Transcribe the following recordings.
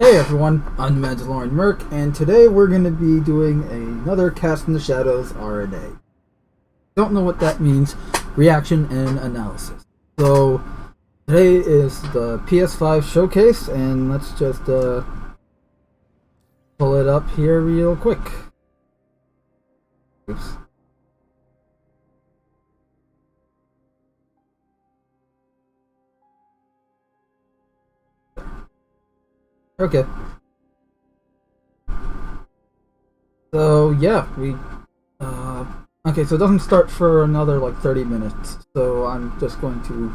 Hey everyone, I'm Mandalorian Merc, and today we're going to be doing another Cast in the Shadows RNA. Don't know what that means, reaction and analysis. So, today is the PS5 Showcase, and let's just pull it up here real quick. Oops. Okay. So, yeah, okay, so it doesn't start for another like 30 minutes, so I'm just going to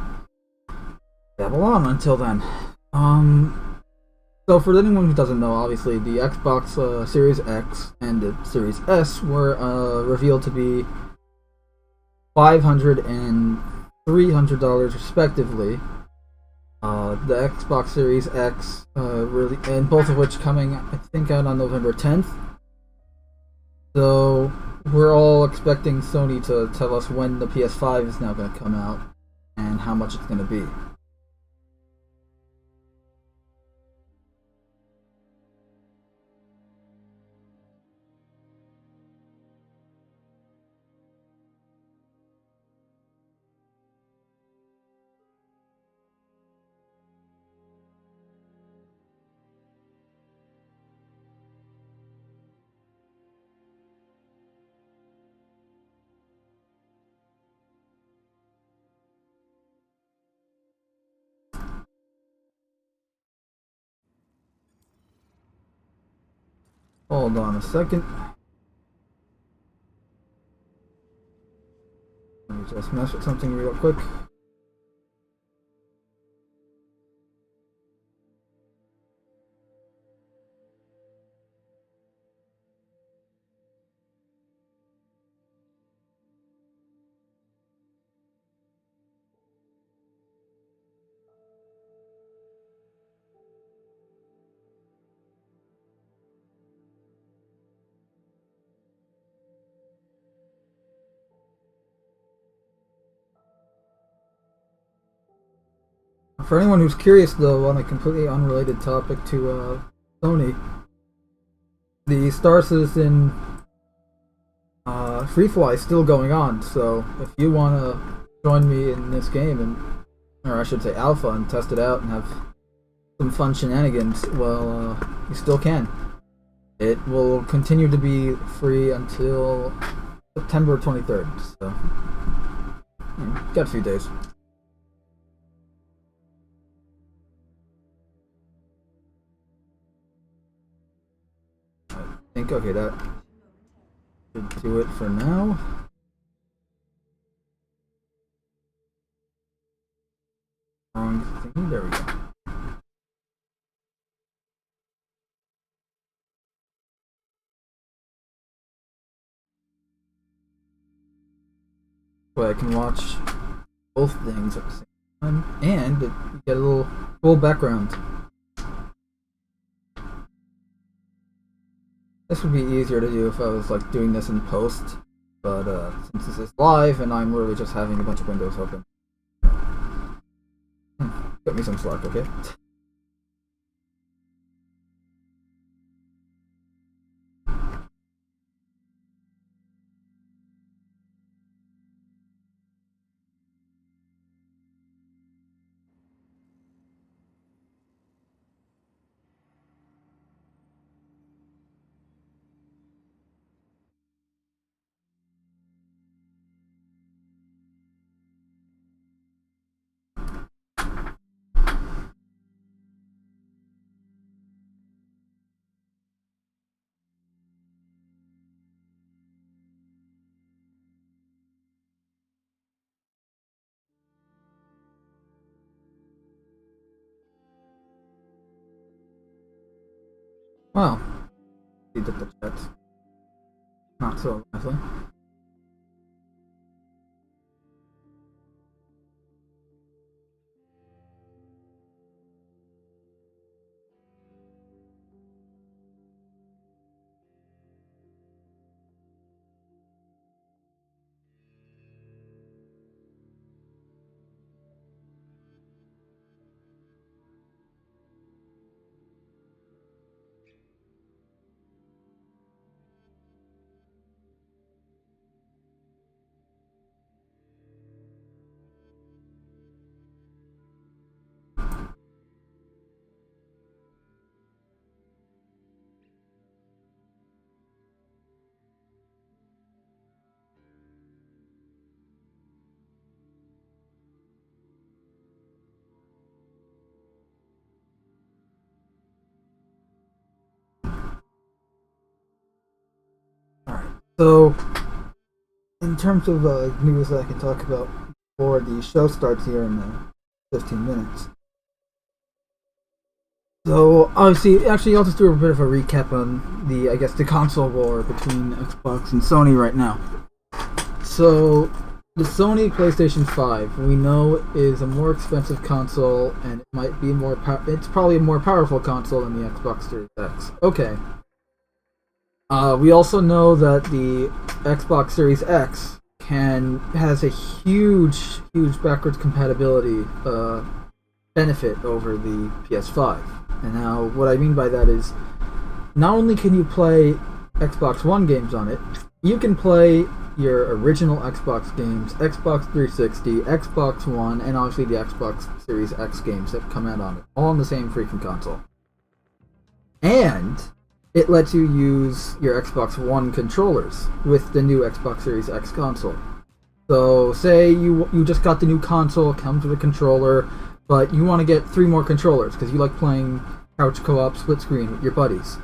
babble on until then. So for anyone who doesn't know, obviously the Xbox Series X and the Series S were revealed to be $500 and $300 respectively. The Xbox Series X, really, and both of which coming, I think, out on November 10th. So we're all expecting Sony to tell us when the PS5 is now going to come out and how much it's going to be. Hold on a second. Let me just mess with something real quick. For anyone who's curious, though, on a completely unrelated topic to Sony, the Star Citizen Free Fly is still going on. So if you want to join me in this game, or I should say alpha, and test it out and have some fun shenanigans, well, you still can. It will continue to be free until September 23rd. So, got a few days. I think, okay, that should do it for now. Wrong thing, there we go. So I can watch both things at the same time, and you get a little cool background. This would be easier to do if I was like doing this in post, but since this is live and I'm literally just having a bunch of windows open, cut me some slack, okay? Wow, he did the chat. Not so lively. So, in terms of news that I can talk about before the show starts here in 15 minutes. So, obviously, actually, I'll just do a bit of a recap on the, I guess, the console war between Xbox and Sony right now. So, the Sony PlayStation 5, we know, is a more expensive console, and it might be it's probably a more powerful console than the Xbox Series X. Okay. We also know that the Xbox Series X has a huge backwards compatibility benefit over the PS5. And now, what I mean by that is, not only can you play Xbox One games on it, you can play your original Xbox games, Xbox 360, Xbox One, and obviously the Xbox Series X games that come out on it, all on the same freaking console. And it lets you use your Xbox One controllers with the new Xbox Series X console. So, say you just got the new console, comes with a controller, but you want to get 3 more controllers because you like playing couch co-op split screen with your buddies.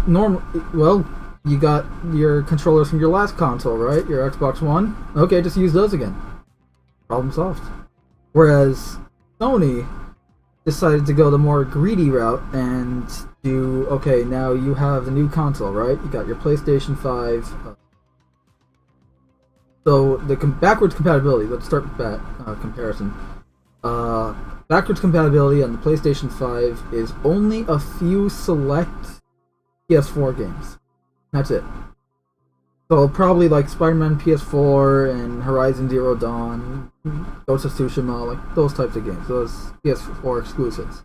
You got your controllers from your last console, right? Your Xbox One? Okay, just use those again. Problem solved. Whereas Sony decided to go the more greedy route and do, okay, now you have the new console, right? You got your PlayStation 5. So, the backwards compatibility, let's start with that comparison. Backwards compatibility on the PlayStation 5 is only a few select PS4 games. That's it. So probably like Spider-Man PS4 and Horizon Zero Dawn, Ghost of Tsushima, like those types of games, those PS4 exclusives.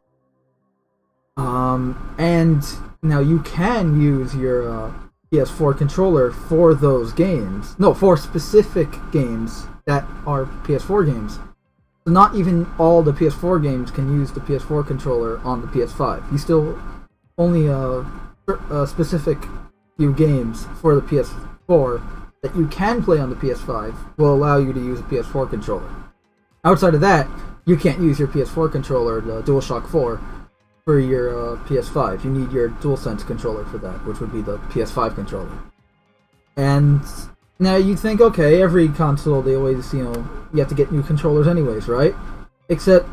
And now you can use your PS4 controller for those games. No, for specific games that are PS4 games. So not even all the PS4 games can use the PS4 controller on the PS5. You still only a specific few games for the PS4 that you can play on the PS5 will allow you to use a PS4 controller. Outside of that, you can't use your PS4 controller, the DualShock 4, for your PS5. You need your DualSense controller for that, which would be the PS5 controller. And now you think, okay, every console, they always, you have to get new controllers anyways, right? Except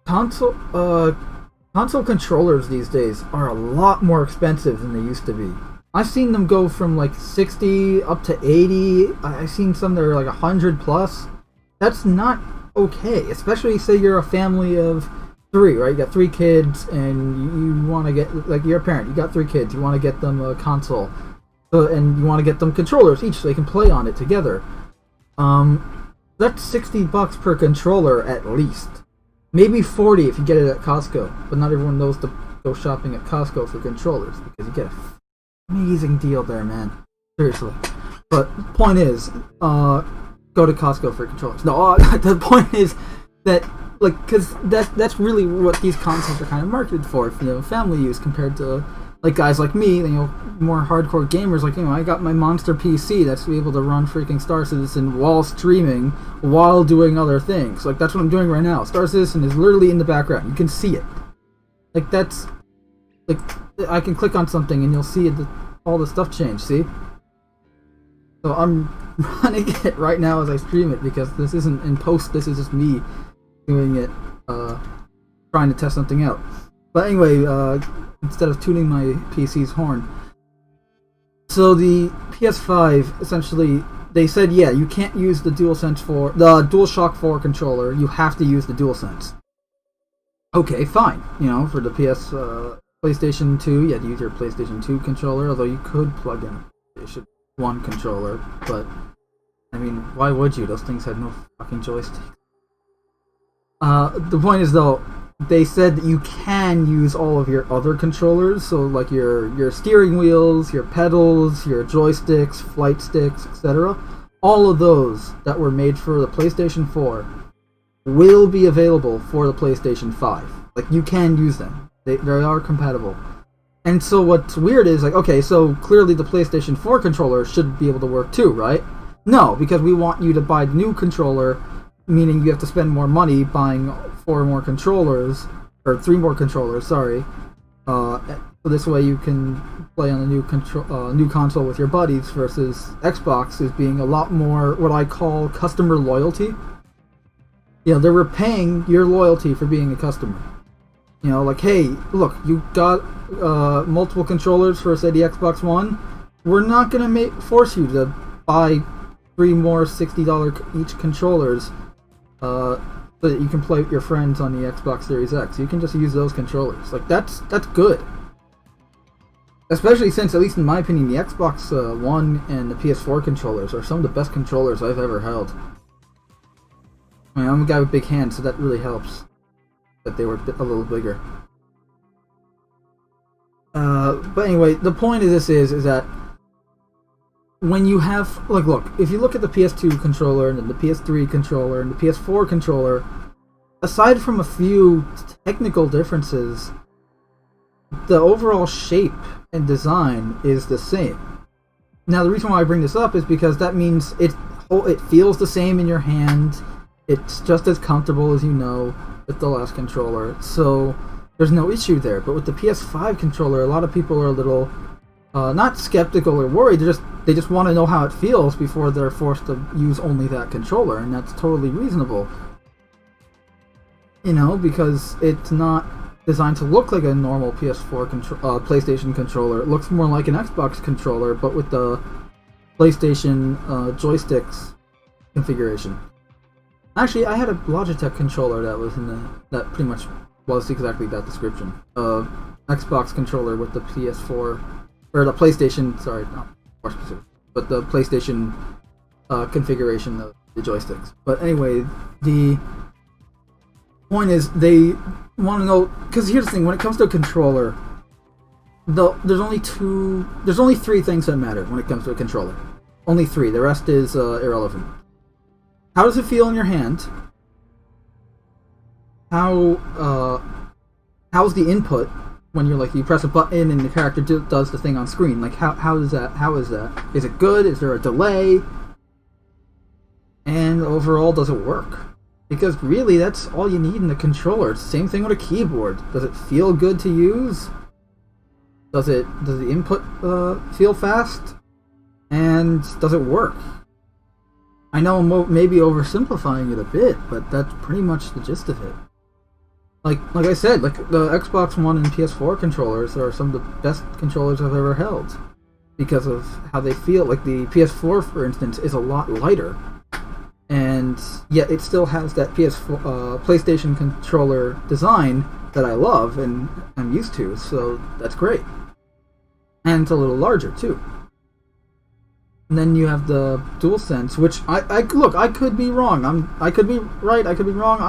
console controllers these days are a lot more expensive than they used to be. I've seen them go from like 60 up to 80. I've seen some that are like 100 plus. That's not okay, especially say you're a family of 3, right? You got 3 kids and you want to get, like, you're a parent, you got 3 kids, you want to get them a console. And you want to get them controllers each so they can play on it together. That's $60 per controller at least. Maybe 40 if you get it at Costco. But not everyone knows to go shopping at Costco for controllers because you get an amazing deal there, man. Seriously. But point is, go to Costco for controllers. No, the point is that, like, because that's really what these consoles are kind of marketed for family use compared to, like, guys like me, more hardcore gamers, like, I got my monster PC that's to be able to run freaking Star Citizen while streaming, while doing other things. Like, that's what I'm doing right now. Star Citizen is literally in the background. You can see it. Like, that's, like, I can click on something and you'll see all the stuff change, see? So I'm running it right now as I stream it because this isn't in post, this is just me doing it, trying to test something out. But anyway, instead of tuning my PC's horn. So the PS5, essentially, they said, yeah, you can't use the DualShock 4 controller, you have to use the DualSense. Okay, fine. For the PlayStation 2, you had to use your PlayStation 2 controller, although you could plug in a PlayStation 1 controller, but, I mean, why would you? Those things had no fucking joystick. The point is, though, they said that you can use all of your other controllers, so like your steering wheels, your pedals, your joysticks, flight sticks, etc. All of those that were made for the PlayStation 4 will be available for the PlayStation 5. Like, you can use them. They are compatible. And so what's weird is, like, okay, so clearly the PlayStation 4 controller should be able to work too, right? No, because we want you to buy the new controller, meaning you have to spend more money buying 4 more controllers, or 3 more controllers, sorry, So this way you can play on a new console with your buddies, versus Xbox is being a lot more what I call customer loyalty. You know, they're repaying your loyalty for being a customer. You know, like, hey, look, you got multiple controllers for, say, the Xbox One. We're not gonna force you to buy 3 more $60 each controllers, so that you can play with your friends on the Xbox Series X. You can just use those controllers. Like, that's good. Especially since, at least in my opinion, the Xbox One and the PS4 controllers are some of the best controllers I've ever held. I mean, I'm a guy with big hands, so that really helps that they were a little bigger. But anyway, the point of this is that when you have, like, look, if you look at the PS2 controller and then the PS3 controller and the PS4 controller, aside from a few technical differences, the overall shape and design is the same. Now, the reason why I bring this up is because that means it feels the same in your hand. It's just as comfortable as you know with the last controller, so there's no issue there. But with the PS5 controller, a lot of people are a little not skeptical or worried. They just want to know how it feels before they're forced to use only that controller, and that's totally reasonable. You know, because it's not designed to look like a normal PlayStation controller. It looks more like an Xbox controller, but with the PlayStation joysticks configuration. Actually, I had a Logitech controller that was that pretty much was exactly that description. Xbox controller with the PS4 or the PlayStation. Sorry, not more specific, but the PlayStation configuration of the joysticks. But anyway, the point is they want to know, because here's the thing: when it comes to a controller, there's only 3 things that matter when it comes to a controller. Only 3. The rest is irrelevant. How does it feel in your hand? How's the input when you press a button and the character does the thing on screen? Like, how is that? Is it good? Is there a delay? And overall, does it work? Because really, that's all you need in a controller. It's the same thing with a keyboard. Does it feel good to use? Does the input feel fast? And does it work? I know I'm maybe oversimplifying it a bit, but that's pretty much the gist of it. Like I said, like the Xbox One and PS4 controllers are some of the best controllers I've ever held because of how they feel. Like the PS4, for instance, is a lot lighter, and yet it still has that PlayStation controller design that I love and I'm used to. So that's great, and it's a little larger too. And then you have the DualSense, which I could be wrong. I could be right. I could be wrong.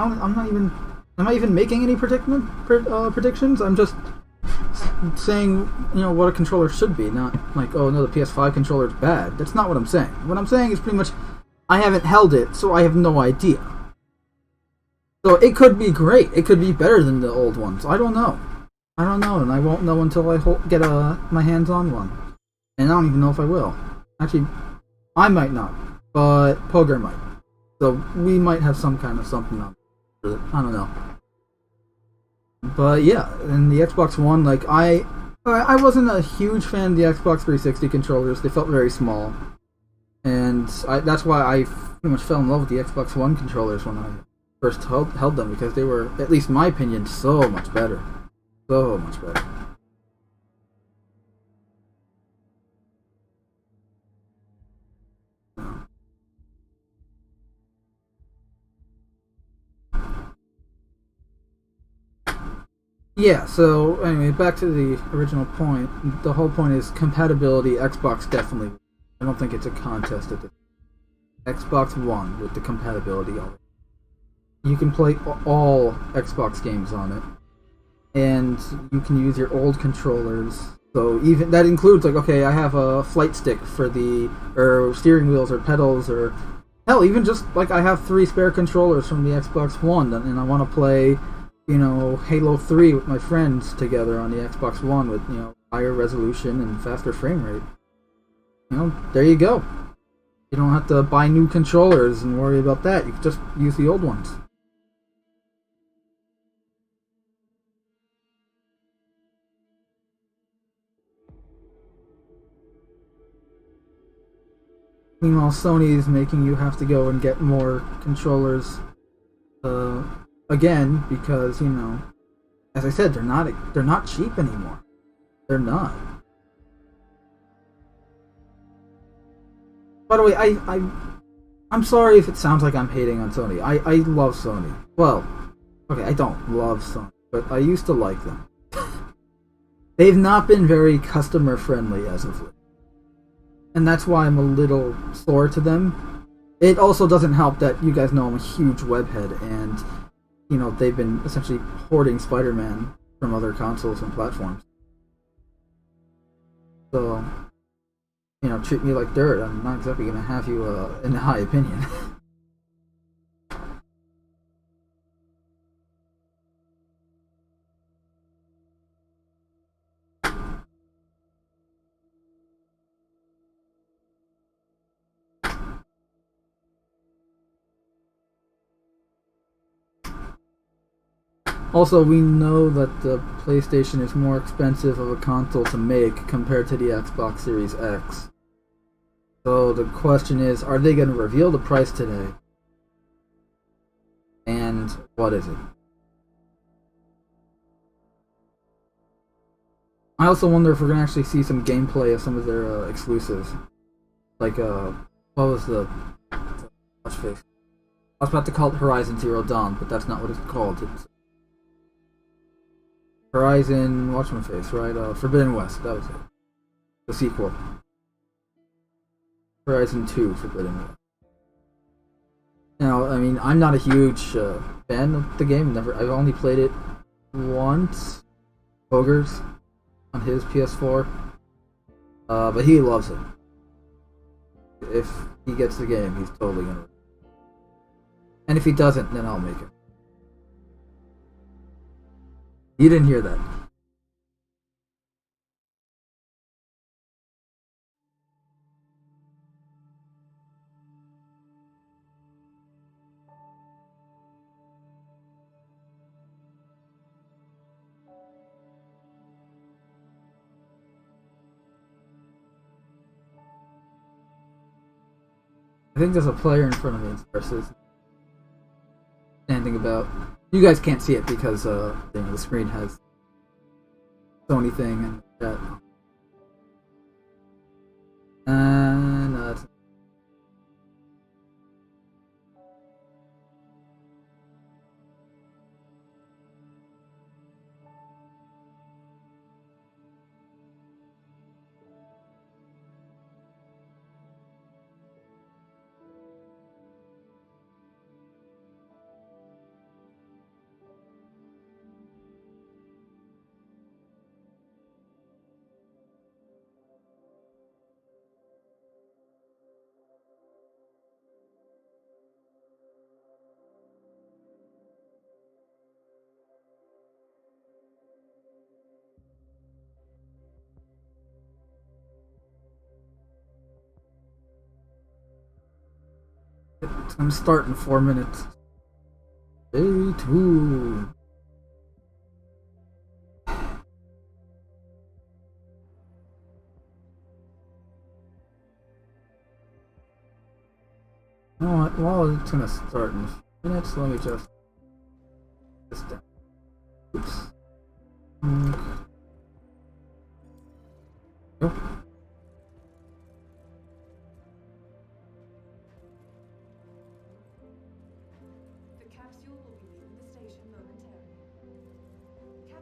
Am I even making any predictions? I'm just saying, what a controller should be. Not like, oh no, the PS5 controller is bad. That's not what I'm saying. What I'm saying is pretty much, I haven't held it, so I have no idea. So it could be great. It could be better than the old ones. I don't know, and I won't know until I get my hands on one. And I don't even know if I will. Actually, I might not, but Poger might. So we might have some kind of something on it. I don't know. But yeah, and the Xbox One, like, I wasn't a huge fan of the Xbox 360 controllers. They felt very small. And that's why I pretty much fell in love with the Xbox One controllers when I first held them, because they were, at least in my opinion, so much better. So much better. Yeah, so anyway, back to the original point. The whole point is compatibility. Xbox definitely. I don't think it's a contest at the Xbox One with the compatibility of it. You can play all Xbox games on it, and you can use your old controllers. So even that includes, like, okay, I have a flight stick for or steering wheels or pedals, or hell, even just like I have 3 spare controllers from the Xbox One, and I want to play, Halo 3 with my friends together on the Xbox One with, higher resolution and faster frame rate. There you go. You don't have to buy new controllers and worry about that. You can just use the old ones. Meanwhile, Sony is making you have to go and get more controllers again because, you know, as I said, they're not cheap anymore. They're not. By the way, I'm sorry if it sounds like I'm hating on Sony. I love Sony. Well, okay, I don't love Sony, but I used to like them. They've not been very customer friendly as of late. And that's why I'm a little sore to them. It also doesn't help that you guys know I'm a huge webhead, and, you know, they've been essentially hoarding Spider-Man from other consoles and platforms. So, you know, treat me like dirt. I'm not exactly going to have you in a high opinion. Also, we know that the PlayStation is more expensive of a console to make compared to the Xbox Series X. So the question is, are they going to reveal the price today? And what is it? I also wonder if we're going to actually see some gameplay of some of their exclusives. Like, what was the... Watch face. I was about to call it Horizon Zero Dawn, but that's not what it's called. It's Horizon, whatchamacface, right? Forbidden West, that was it. The sequel. Horizon 2, Forbidden West. Now, I mean, I'm not a huge fan of the game. I've only played it once. Poger's on his PS4. But he loves it. If he gets the game, he's totally gonna. And if he doesn't, then I'll make it. You didn't hear that. I think there's a player in front of me versus standing about. You guys can't see it because the screen has Sony thing and that. And it's gonna start in 4 minutes. Stay tuned. You know what? Well, it's gonna start in a few minutes. Let me just this down. Oops. Nope.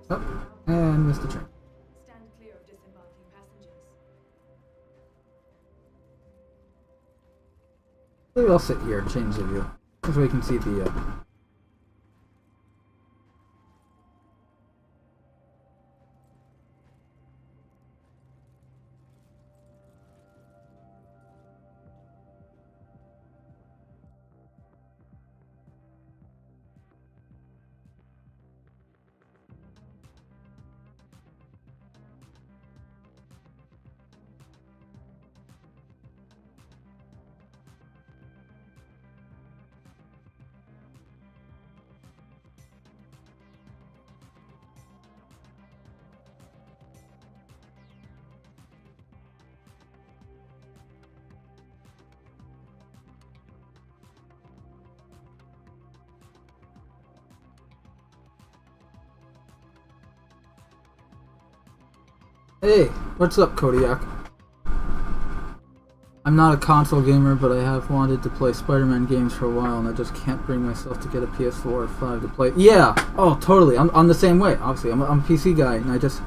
Oh, and missed the train. Stand clear of disembarking passengers. Maybe I'll sit here and change the view. So we can see the Hey, what's up, Kodiak? I'm not a console gamer, but I have wanted to play Spider-Man games for a while, and I just can't bring myself to get a PS4 or 5 to play. Yeah! Oh, totally. I'm the same way, obviously. I'm a PC guy, and I just...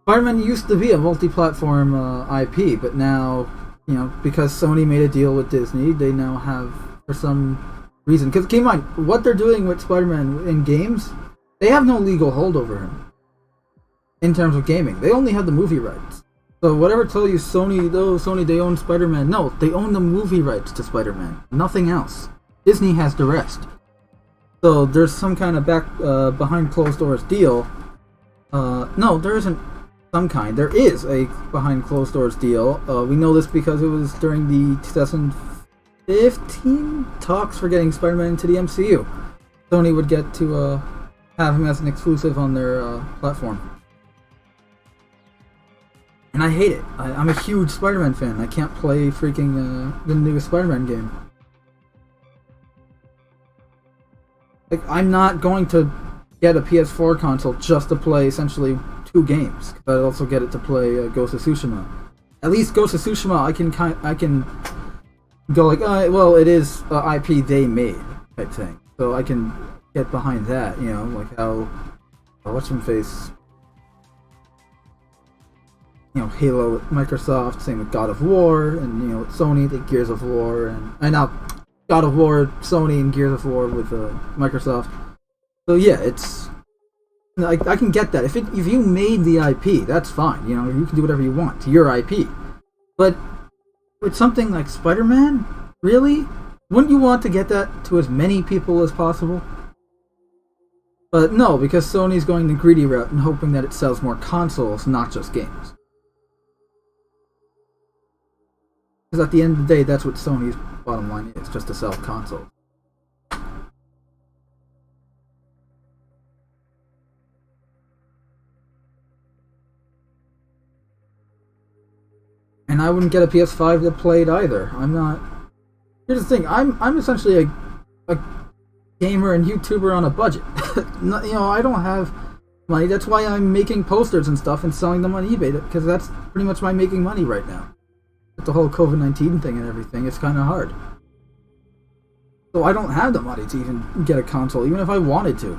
Spider-Man used to be a multi-platform IP, but now, you know, because Sony made a deal with Disney, they now have, for some reason... Because keep in mind, what they're doing with Spider-Man in games, they have no legal hold over him. In terms of gaming. They only have the movie rights. So whatever tell you Sony, they own Spider-Man. No, they own the movie rights to Spider-Man. Nothing else. Disney has the rest. So there's some kind of behind closed doors deal. No, there isn't some kind. There is a behind closed doors deal. We know this because it was during the 2015 talks for getting Spider-Man into the MCU. Sony would get to have him as an exclusive on their platform. And I hate it. I'm a huge Spider-Man fan. I can't play freaking the newest Spider-Man game. Like, I'm not going to get a PS4 console just to play essentially 2 games. I'd also get it to play Ghost of Tsushima. At least Ghost of Tsushima, I can go like, well, it is IP they made type thing. So I can get behind that, you know, like how what's-his-face. You know, Halo with Microsoft, same with God of War, and you know, Sony, the Gears of War, and now God of War, Sony, and Gears of War with Microsoft. So yeah, it's I can get that. If you made the IP, that's fine. You know, you can do whatever you want to your IP. But with something like Spider-Man, really, wouldn't you want to get that to as many people as possible? But no, because Sony's going the greedy route and hoping that it sells more consoles, not just games. Because at the end of the day, that's what Sony's bottom line is, just to sell consoles. And I wouldn't get a PS5 that played either. I'm not... Here's the thing, I'm essentially a gamer and YouTuber on a budget. You know, I don't have money, that's why I'm making posters and stuff and selling them on eBay, because that's pretty much my making money right now. With the whole COVID-19 thing and everything, it's kind of hard. So I don't have the money to even get a console, even if I wanted to.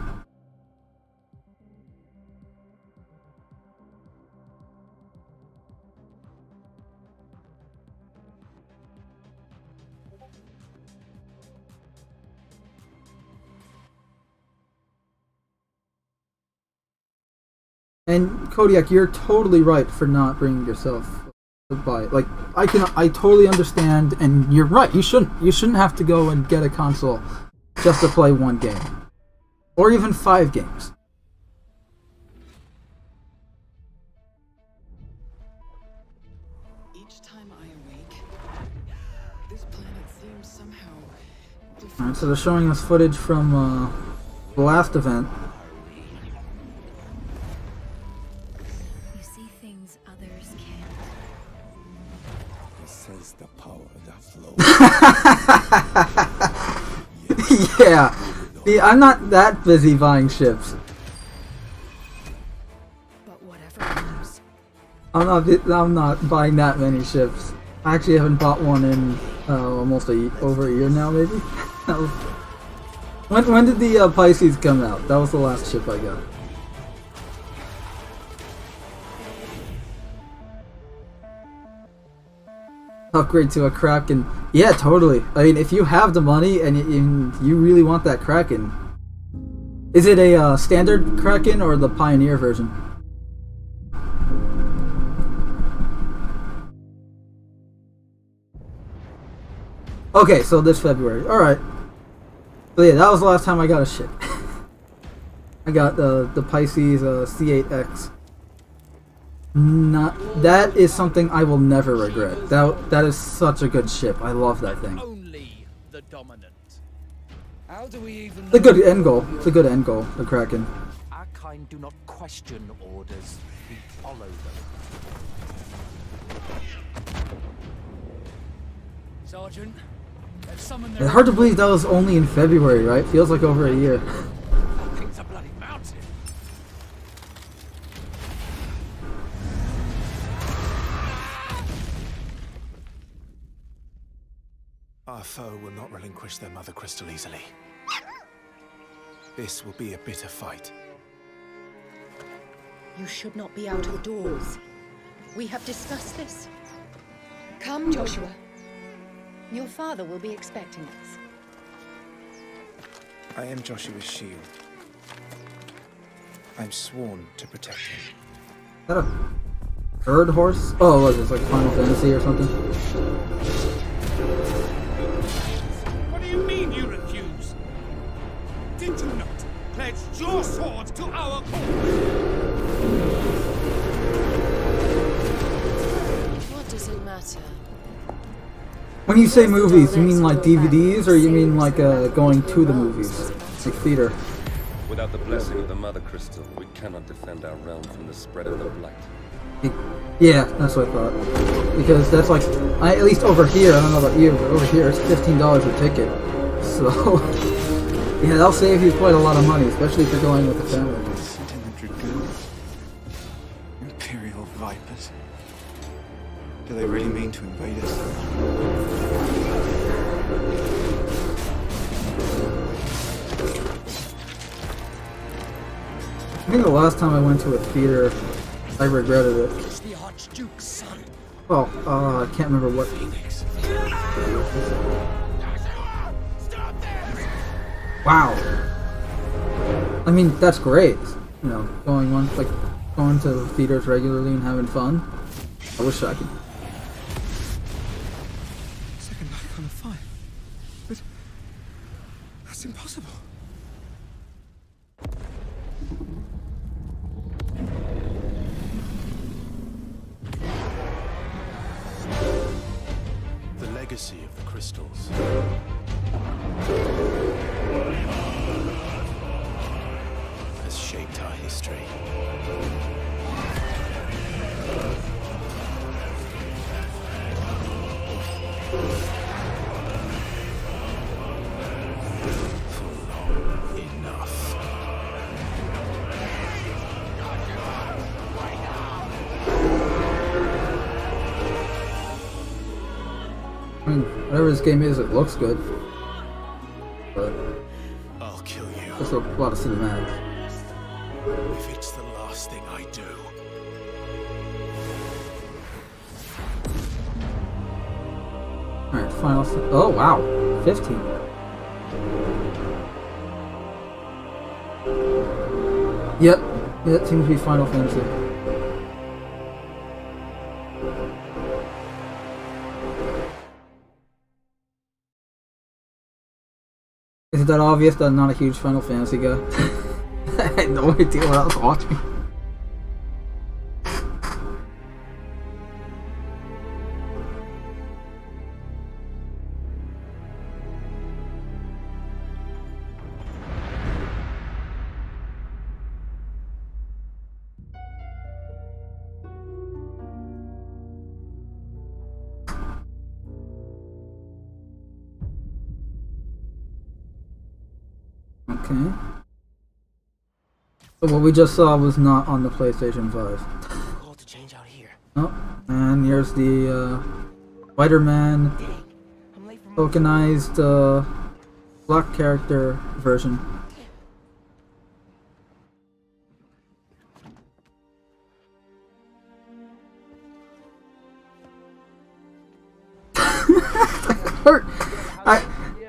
And Kodiak, you're totally right for not bringing yourself to buy it. Like, I totally understand, and you're right. You shouldn't have to go and get a console just to play one game, or even 5 games. Each time I awake, this planet seems somehow different. Alright, so they're showing us footage from the last event. You see things others can't. This is the power that flows. Yeah. See, I'm not that busy buying ships. But whatever comes, I'm not buying that many ships. I actually haven't bought one in almost over a year now, maybe. That was, when did the Pisces come out? That was the last ship I got. Upgrade to a Kraken. Yeah, totally. I mean, if you have the money and you really want that Kraken. Is it a standard Kraken or the Pioneer version? Okay, so this February. Alright. So yeah, that was the last time I got a ship. I got the Pisces C8X. That is something I will never regret. That is such a good ship. I love that thing. Only the dominant. How do we even It's a good end goal. It's a good end goal, the Kraken. Our kind do not question orders, we follow them. Sergeant, they've summoned their It's hard to believe that was only in February, right? Feels like over a year. Thing's a bloody mountain. Our foe will not relinquish their mother crystal easily. This will be a bitter fight. You should not be out of doors. We have discussed this. Come, Joshua. Your father will be expecting us. I am Joshua's shield. I'm sworn to protect him. Is that a bird horse? Oh, what is it, like Final Fantasy or something? What do you mean you refuse? Did you not pledge your sword to our cause? What does it matter? When you say movies, you mean like DVDs, or you mean like going to the movies? Like theater. Without the blessing of the Mother Crystal, we cannot defend our realm from the spread of the Blight. Yeah, that's what I thought. Because that's like, at least over here, I don't know about you, but over here it's $15 a ticket. So, yeah, that'll save you quite a lot of money, especially if you're going with a family. Imperial vipers. Do they really mean to invade us? I think the last time I went to a theater, I regretted it. It's the Archduke's son. Oh, I can't remember what. Wow. I mean, that's great. You know, going to theaters regularly and having fun. I wish I could. Second back on a fire. But that's impossible. The legacy of the crystals. Has shaped our history. For long enough. I mean, whatever this game is, it looks good. But I'll kill you there's a lot of cinematics. if it's the last thing I do. Alright, final. Oh, wow. 15. Yep. Yeah, it seems to be Final Fantasy. Is it that obvious that I'm not a huge Final Fantasy guy? I had no idea what I was watching. Okay. So what we just saw was not on the PlayStation 5. Call to change out here. Oh, and here's the Spider-Man Dang, I'm late for my tokenized black character version.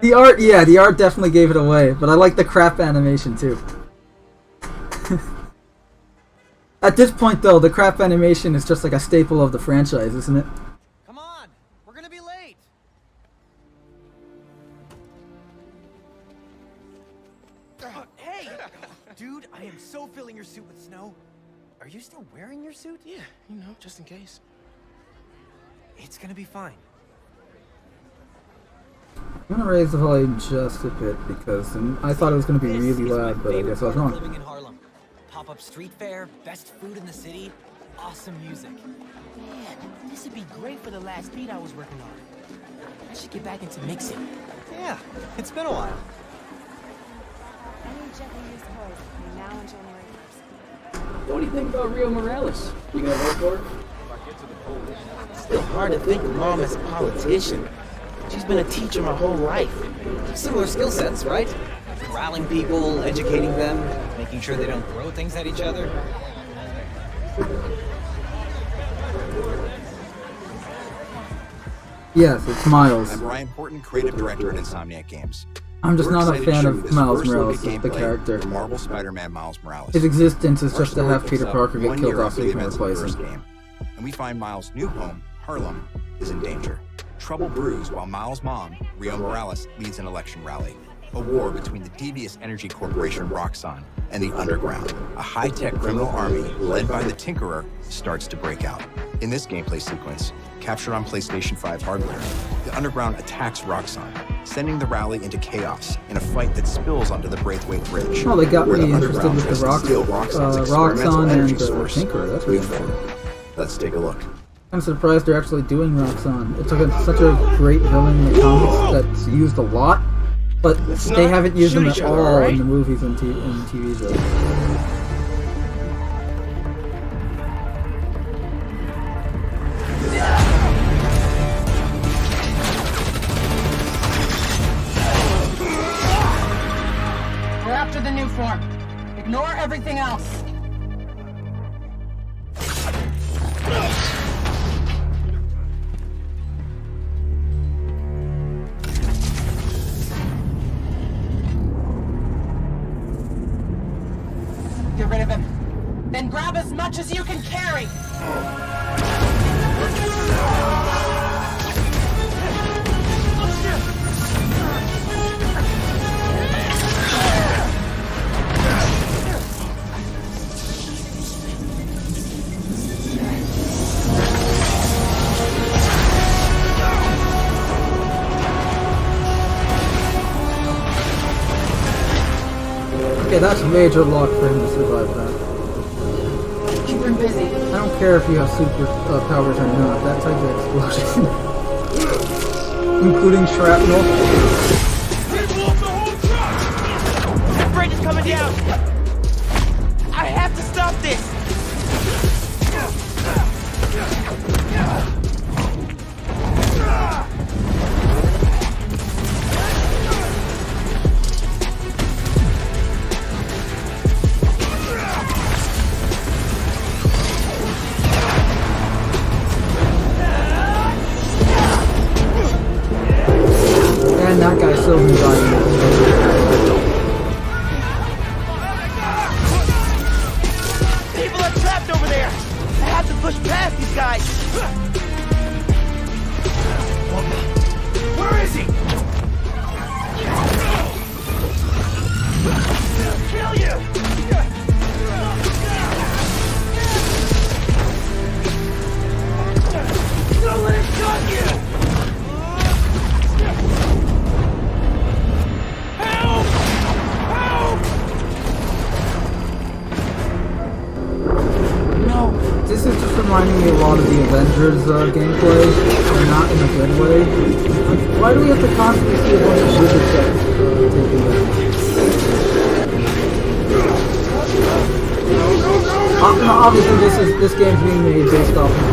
The art definitely gave it away, but I like the crap animation too. At this point though, the crap animation is just like a staple of the franchise, isn't it? Come on, we're gonna be late. Hey, dude, I am so filling your suit with snow. Are you still wearing your suit? Yeah, you know, just in case. It's gonna be fine. I'm gonna raise the volume just a bit because I thought it was gonna be This really is my loud, but I favorite guess I was part of wrong. living in Harlem. Pop-up street fair, best food in the city, awesome music. Man, this would be great for the last beat I was working on. I should get back into mixing. Yeah, it's been a while. Any Japanese toys between now and January 1st. What do you think about Rio Morales? You gonna vote for her? Still hard to think of Mom as a politician. She's been a teacher my whole life. Similar skill sets, right? Corralling people, educating them, making sure they don't throw things at each other. Yes, it's Miles. I'm Ryan Porton, creative director at Insomniac Games. I'm just We're not a excited to fan show of you this Miles first look Morales, at the gameplay character. for Marvel Spider-Man Miles Morales. His existence is Our just to story have picks Peter up Parker get 1 killed year off after so the he can events of the replace first him. game, and we find Miles' new home, Harlem, is in danger. Trouble brews while Miles' mom, Rio Morales, leads an election rally. A war between the devious energy corporation Roxxon and the Underground, a high-tech criminal army led by the Tinkerer, starts to break out. In this gameplay sequence, captured on PlayStation 5 hardware, the Underground attacks Roxxon, sending the rally into chaos in a fight that spills onto the Braithwaite Bridge. Oh, they got where me the interested Underground with the tries to steal Roxxon's experimental Roxxon energy and the source. Tinkerer. That's really cool. Let's take a look. I'm surprised they're actually doing Roxxon. It's like such a great villain in the comics that's used a lot, but they haven't used him at all in the movies and TV shows. We're after the new form. Ignore everything else. Get rid of him. Then grab as much as you can carry. Okay, that's major luck for him to survive that. Keep him busy. I don't care if you have super powers or not, that type of explosion. Including shrapnel. That bridge is coming down! I have to stop this! And that guy still been dying. People are trapped over there! I have to push past these guys! Where is he? Kill you! Don't let him cut you! Help! Help! No, this is just reminding me a lot of the Avengers gameplay, and not in a good way. Like, why do we have to constantly see a bunch of wizard sets taking damage? Obviously, this game's being made based off of the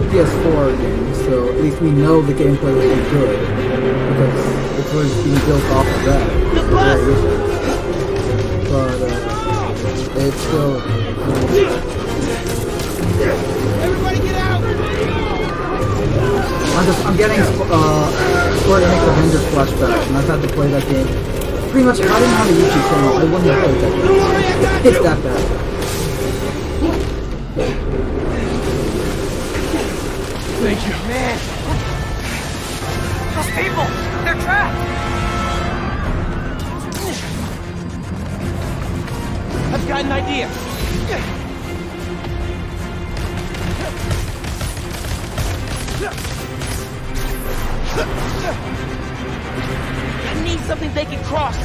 PS4 game, so at least we know the gameplay will be good because it's already being built off of that. But it's still. Everybody get out! I'm getting Square Enix Avengers flashbacks, and I've had to play that game. Pretty much, if I didn't have a YouTube channel, I wouldn't have played that game. It's that bad. Thank you. Man! Those people! They're trapped! I've got an idea! I need something they can cross!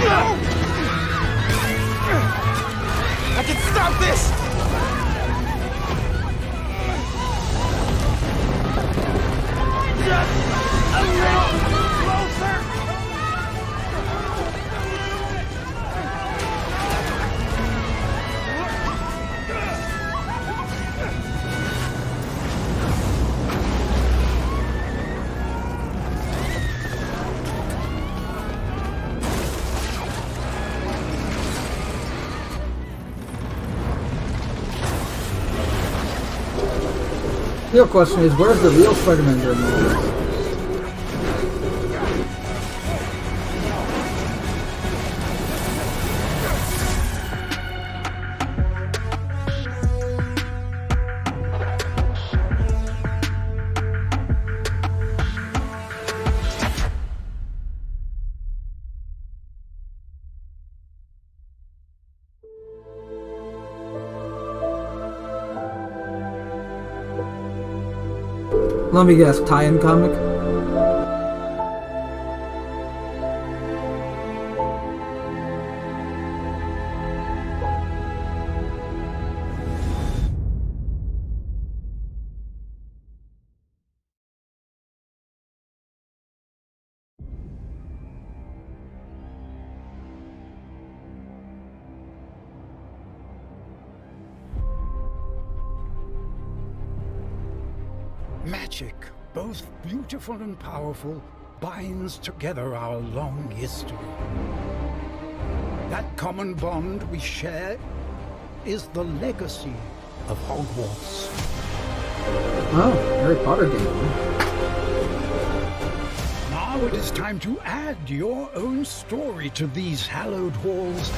No! I can stop this! Just a little closer! The real question is, where's the real Spider-Man during all this? Let me guess, tie-in comic? Magic, both beautiful and powerful, binds together our long history. That common bond we share is the legacy of Hogwarts. Oh, Harry Potter game. Now it is time to add your own story to these hallowed halls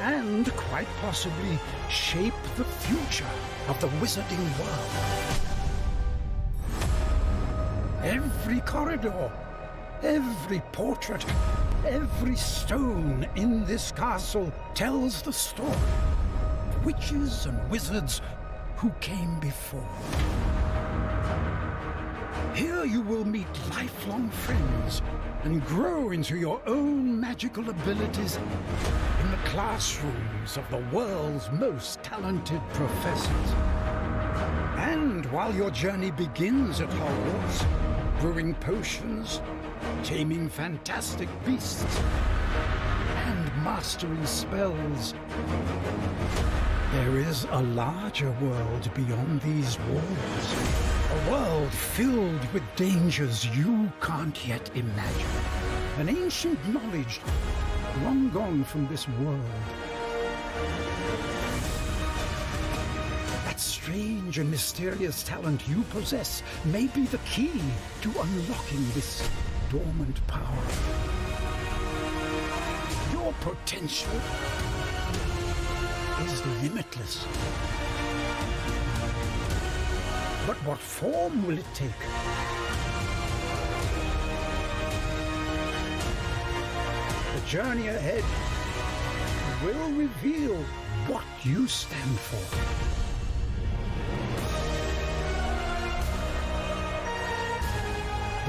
and quite possibly shape the future of the wizarding world. Every corridor, every portrait, every stone in this castle tells the story of witches and wizards who came before. Here you will meet lifelong friends and grow into your own magical abilities in the classrooms of the world's most talented professors. And while your journey begins at Hogwarts, brewing potions, taming fantastic beasts, and mastering spells, there is a larger world beyond these walls. A world filled with dangers you can't yet imagine. An ancient knowledge long gone from this world. That strange and mysterious talent you possess may be the key to unlocking this dormant power. Your potential is limitless. But what form will it take? The journey ahead will reveal what you stand for.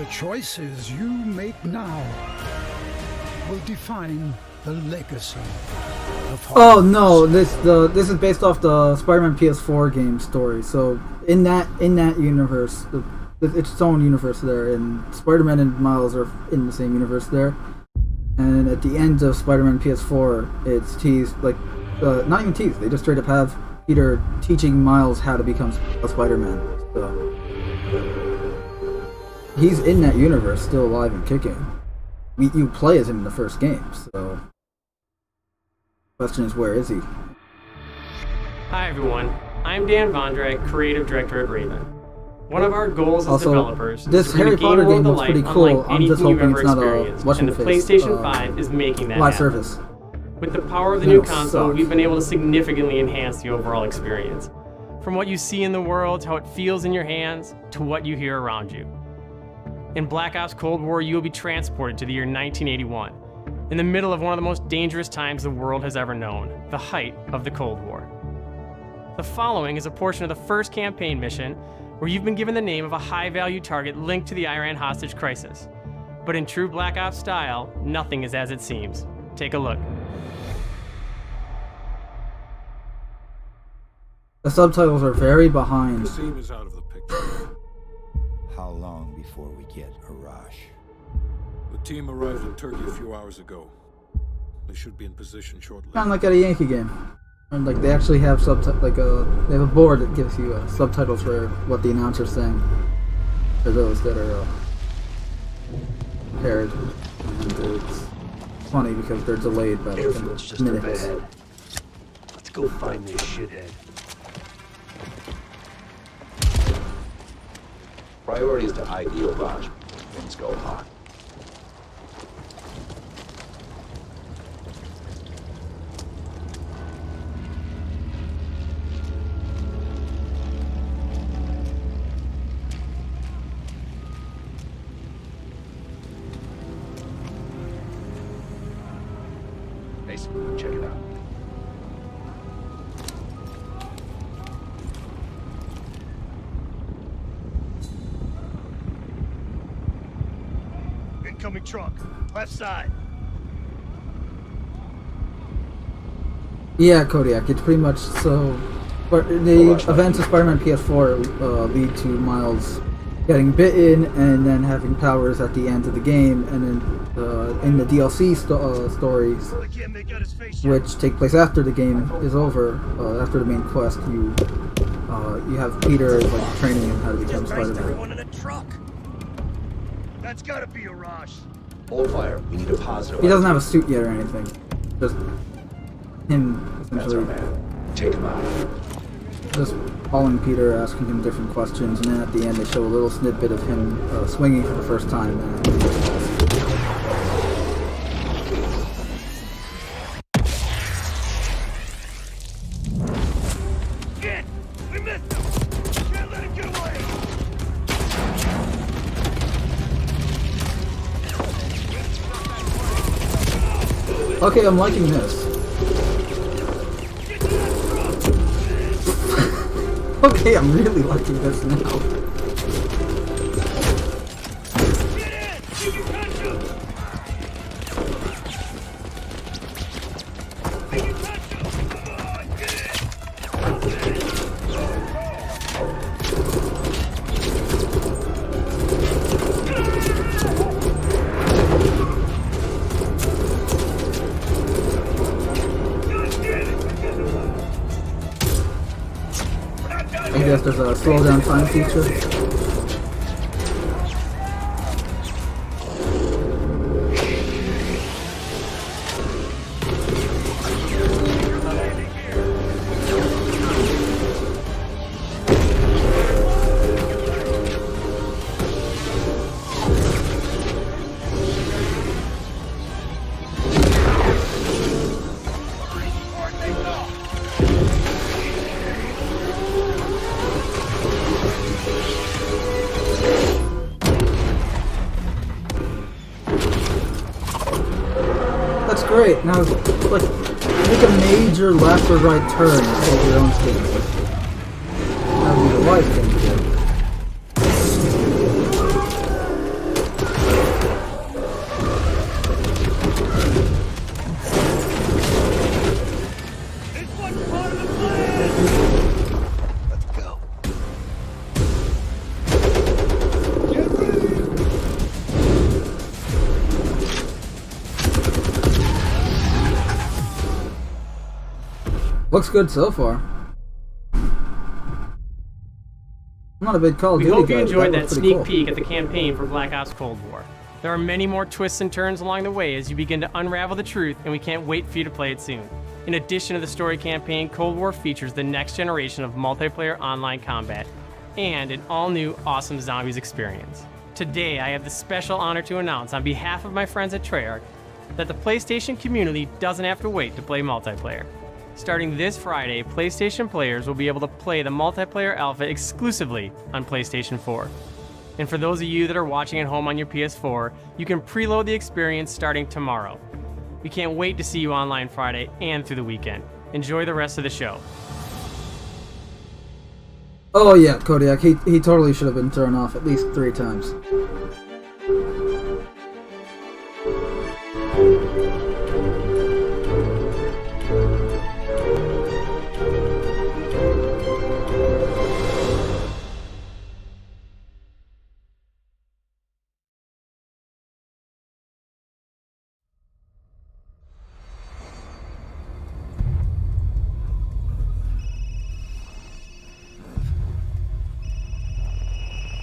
The choices you make now will define the legacy of Hogwarts. Oh no, this is based off the Spider-Man PS4 game story. So in that universe, it's its own universe there, and Spider-Man and Miles are in the same universe there. And at the end of Spider-Man PS4, it's teased, like, not even teased, they just straight up have Peter teaching Miles how to become a Spider-Man. So he's in that universe, still alive and kicking. You play as him in the first game, so question is, where is he? Hi everyone, I'm Dan Vondrak, Creative Director at Raven. One of our goals as Also, developers this is to bring Harry a game Potter world game to looks life pretty cool. unlike I'm just anything you've hoping ever it's not a experienced, and the PlayStation 5 is making that live happen. service. With the power of the new That'll console, suck. we've been able to significantly enhance the overall experience. From what you see in the world, to how it feels in your hands, to what you hear around you. In Black Ops Cold War, you will be transported to the year 1981, in the middle of one of the most dangerous times the world has ever known, the height of the Cold War. The following is a portion of the first campaign mission where you've been given the name of a high-value target linked to the Iran hostage crisis. But in true Black Ops style, nothing is as it seems. Take a look. The subtitles are very behind. Kasim is out of the picture. How long before we get a rush? The team arrived in Turkey a few hours ago. They should be in position shortly. Kind of like at a Yankee game. And like they actually have they have a board that gives you subtitles for what the announcer's saying. For those that are paired. And it's funny because they're delayed by like minutes. Let's go find this shithead. Priorities to ID Raj. Things go hot. Mason, check it out. Incoming truck, left side. Yeah, Kodiak, it's pretty much so. But the events of Spider-Man PS4 lead to Miles getting bitten and then having powers at the end of the game, and then in the DLC stories, which take place after the game is over, after the main quest, you have Peter like training him how to become Spider-Man. Everyone in a truck. That's gotta be a rush. Hold fire. We need a positive. He doesn't have a suit yet or anything. Just him essentially. That's our man. Take him out. Just calling Peter, asking him different questions, and then at the end they show a little snippet of him swinging for the first time. Shit! We missed him! Can't let him get away! Okay, I'm liking this. Okay, I'm really liking this now. I guess there's a slow down time feature. Great. Now, like, make a major left or right turn and take your own speed. That would be the wise thing to do. Looks good so far. I'm not a big Call of Duty guy. We hope you enjoyed that sneak cool. peek at the campaign for Black Ops Cold War. There are many more twists and turns along the way as you begin to unravel the truth, and we can't wait for you to play it soon. In addition to the story campaign, Cold War features the next generation of multiplayer online combat and an all-new awesome zombies experience. Today, I have the special honor to announce on behalf of my friends at Treyarch that the PlayStation community doesn't have to wait to play multiplayer. Starting this Friday, PlayStation players will be able to play the multiplayer alpha exclusively on PlayStation 4. And for those of you that are watching at home on your PS4, you can preload the experience starting tomorrow. We can't wait to see you online Friday and through the weekend. Enjoy the rest of the show. Oh yeah, Kodiak, he totally should have been thrown off at least 3 times.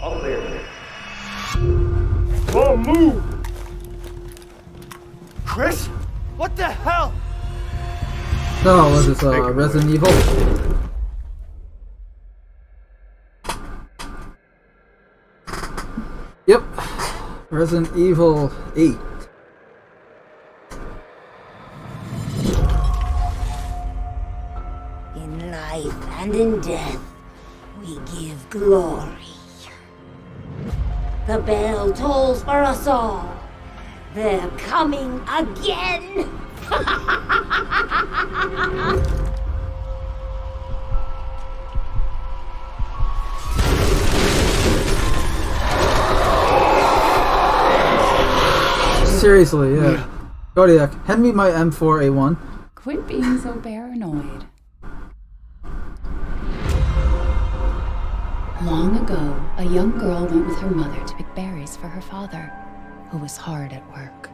All clear. Whoa, move! Chris? What the hell? Oh, was this Resident Evil? Resident Evil 8. In life and in death, we give glory. The bell tolls for us all. They're coming again! Seriously, yeah. Kodiak, hand me my M4A1. Quit being so paranoid. Long ago, a young girl went with her mother to pick berries for her father, who was hard at work.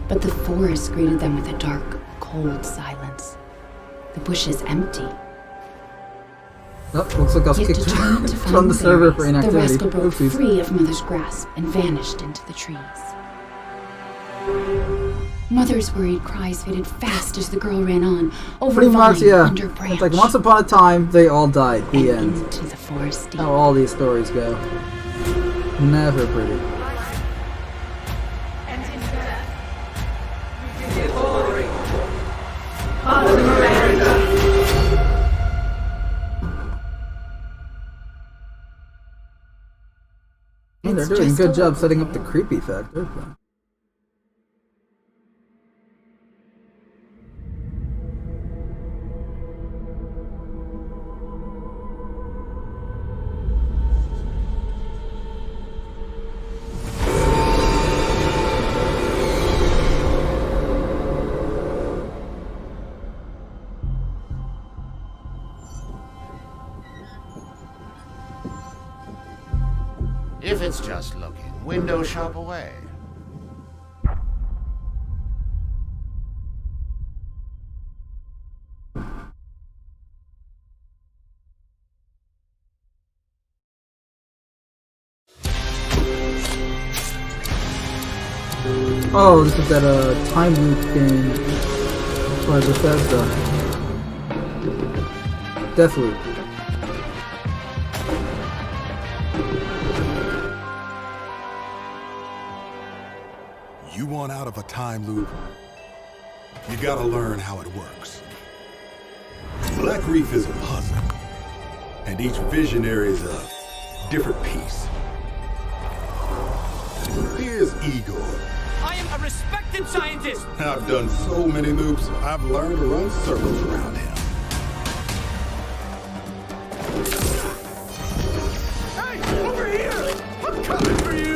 But the forest greeted them with a dark, cold silence. The bushes empty. Oh, looks like I was Yet kicked determined to from find the server for the inactivity. rascal broke Oopsies. free of Mother's grasp and vanished into the trees. Mother's worried cries faded fast as the girl ran on, over Pretty much, vine, yeah. under branch. It's like once upon a time, they all died. The end. Into the forest deep. How all these stories go. Never pretty. I mean, they're doing a good job setting up the creepy factor. But... If it's just looking, window shop away. Oh, this is that time loop game by Bethesda. Deathloop. You want out of a time loop, you gotta learn how it works. Black Reef is a puzzle, and each visionary is a different piece. Here's Igor. I am a respected scientist! I've done so many loops, I've learned to run circles around him. Hey, over here! I'm coming for you!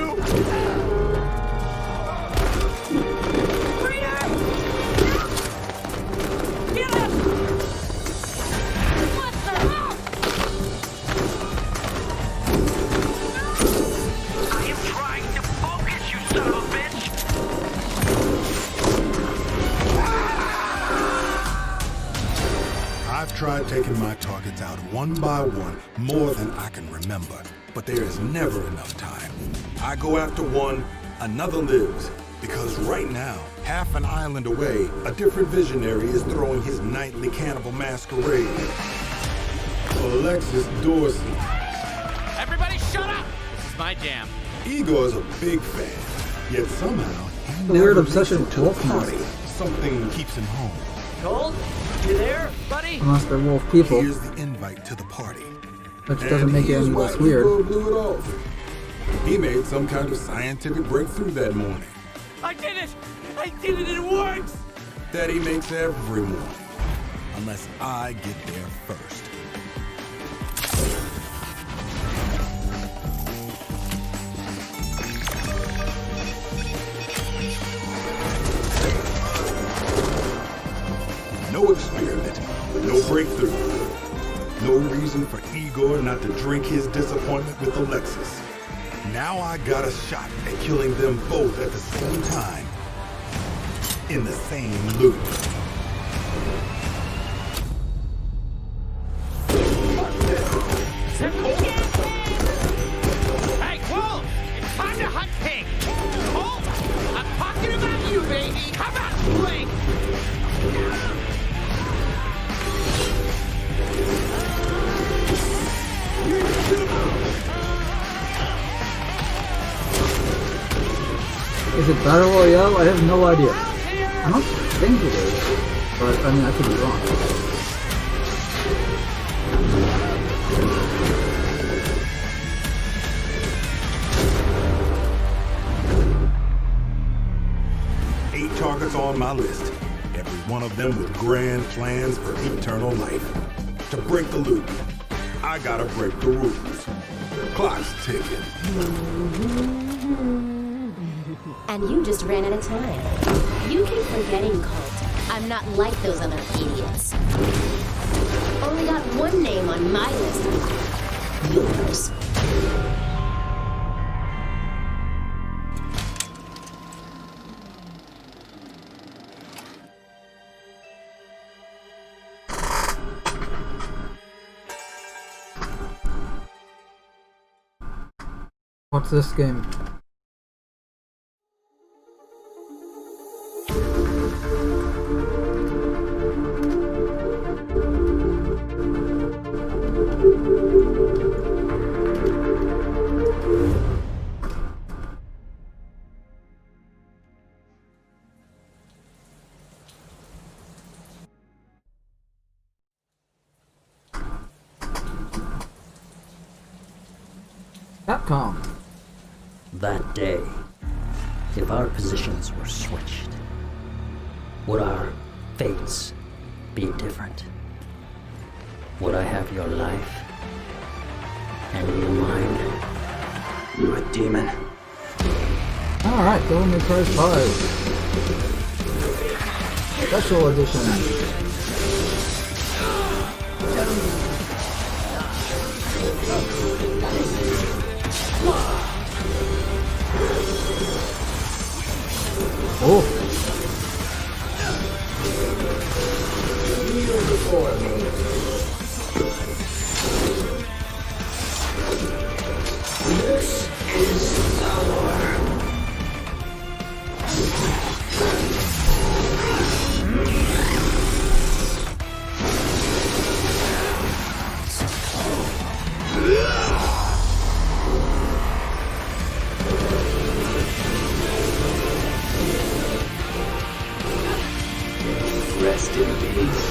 I've tried taking my targets out one by one more than I can remember, but there is never enough time. I go after one, another lives, because right now, half an island away, a different visionary is throwing his nightly cannibal masquerade. Alexis Dorsey. Everybody shut up! This is my jam. Igor's a big fan, yet somehow he Weird never obsession makes it with to the wolf party. Something keeps him home. Gold? You there, buddy? Unless they're wolf people. Here's the invite to the party. Which doesn't make it any less weird. Igor blew it off. He made some kind of scientific breakthrough that morning. I did it! I did it! It works! That he makes every morning. Unless I get there first. No experiment, no breakthrough. No reason for Igor not to drink his disappointment with Alexis. Now I got a shot at killing them both at the same time. In the same loop. Hey, Wolf! It's time to hunt pig! Wolf! I'm talking about you, baby! Come on, Blake! Is it Battle Royale? I have no idea. I don't think it is, but I mean, I could be wrong. Eight targets on my list. Every one of them with grand plans for eternal life. To break the loop, I gotta break the rules. Clock's ticking. And you just ran out of time. You keep forgetting, Colt. I'm not like those other idiots. Only got one name on my list. Yours. What's this game? Capcom. That day, if our positions were switched, would our fates be different? Would I have your life and you mine? You a demon? Alright, Devil May Cry 5. Special edition. Oh. Kneel before me. This is power. Rest in peace.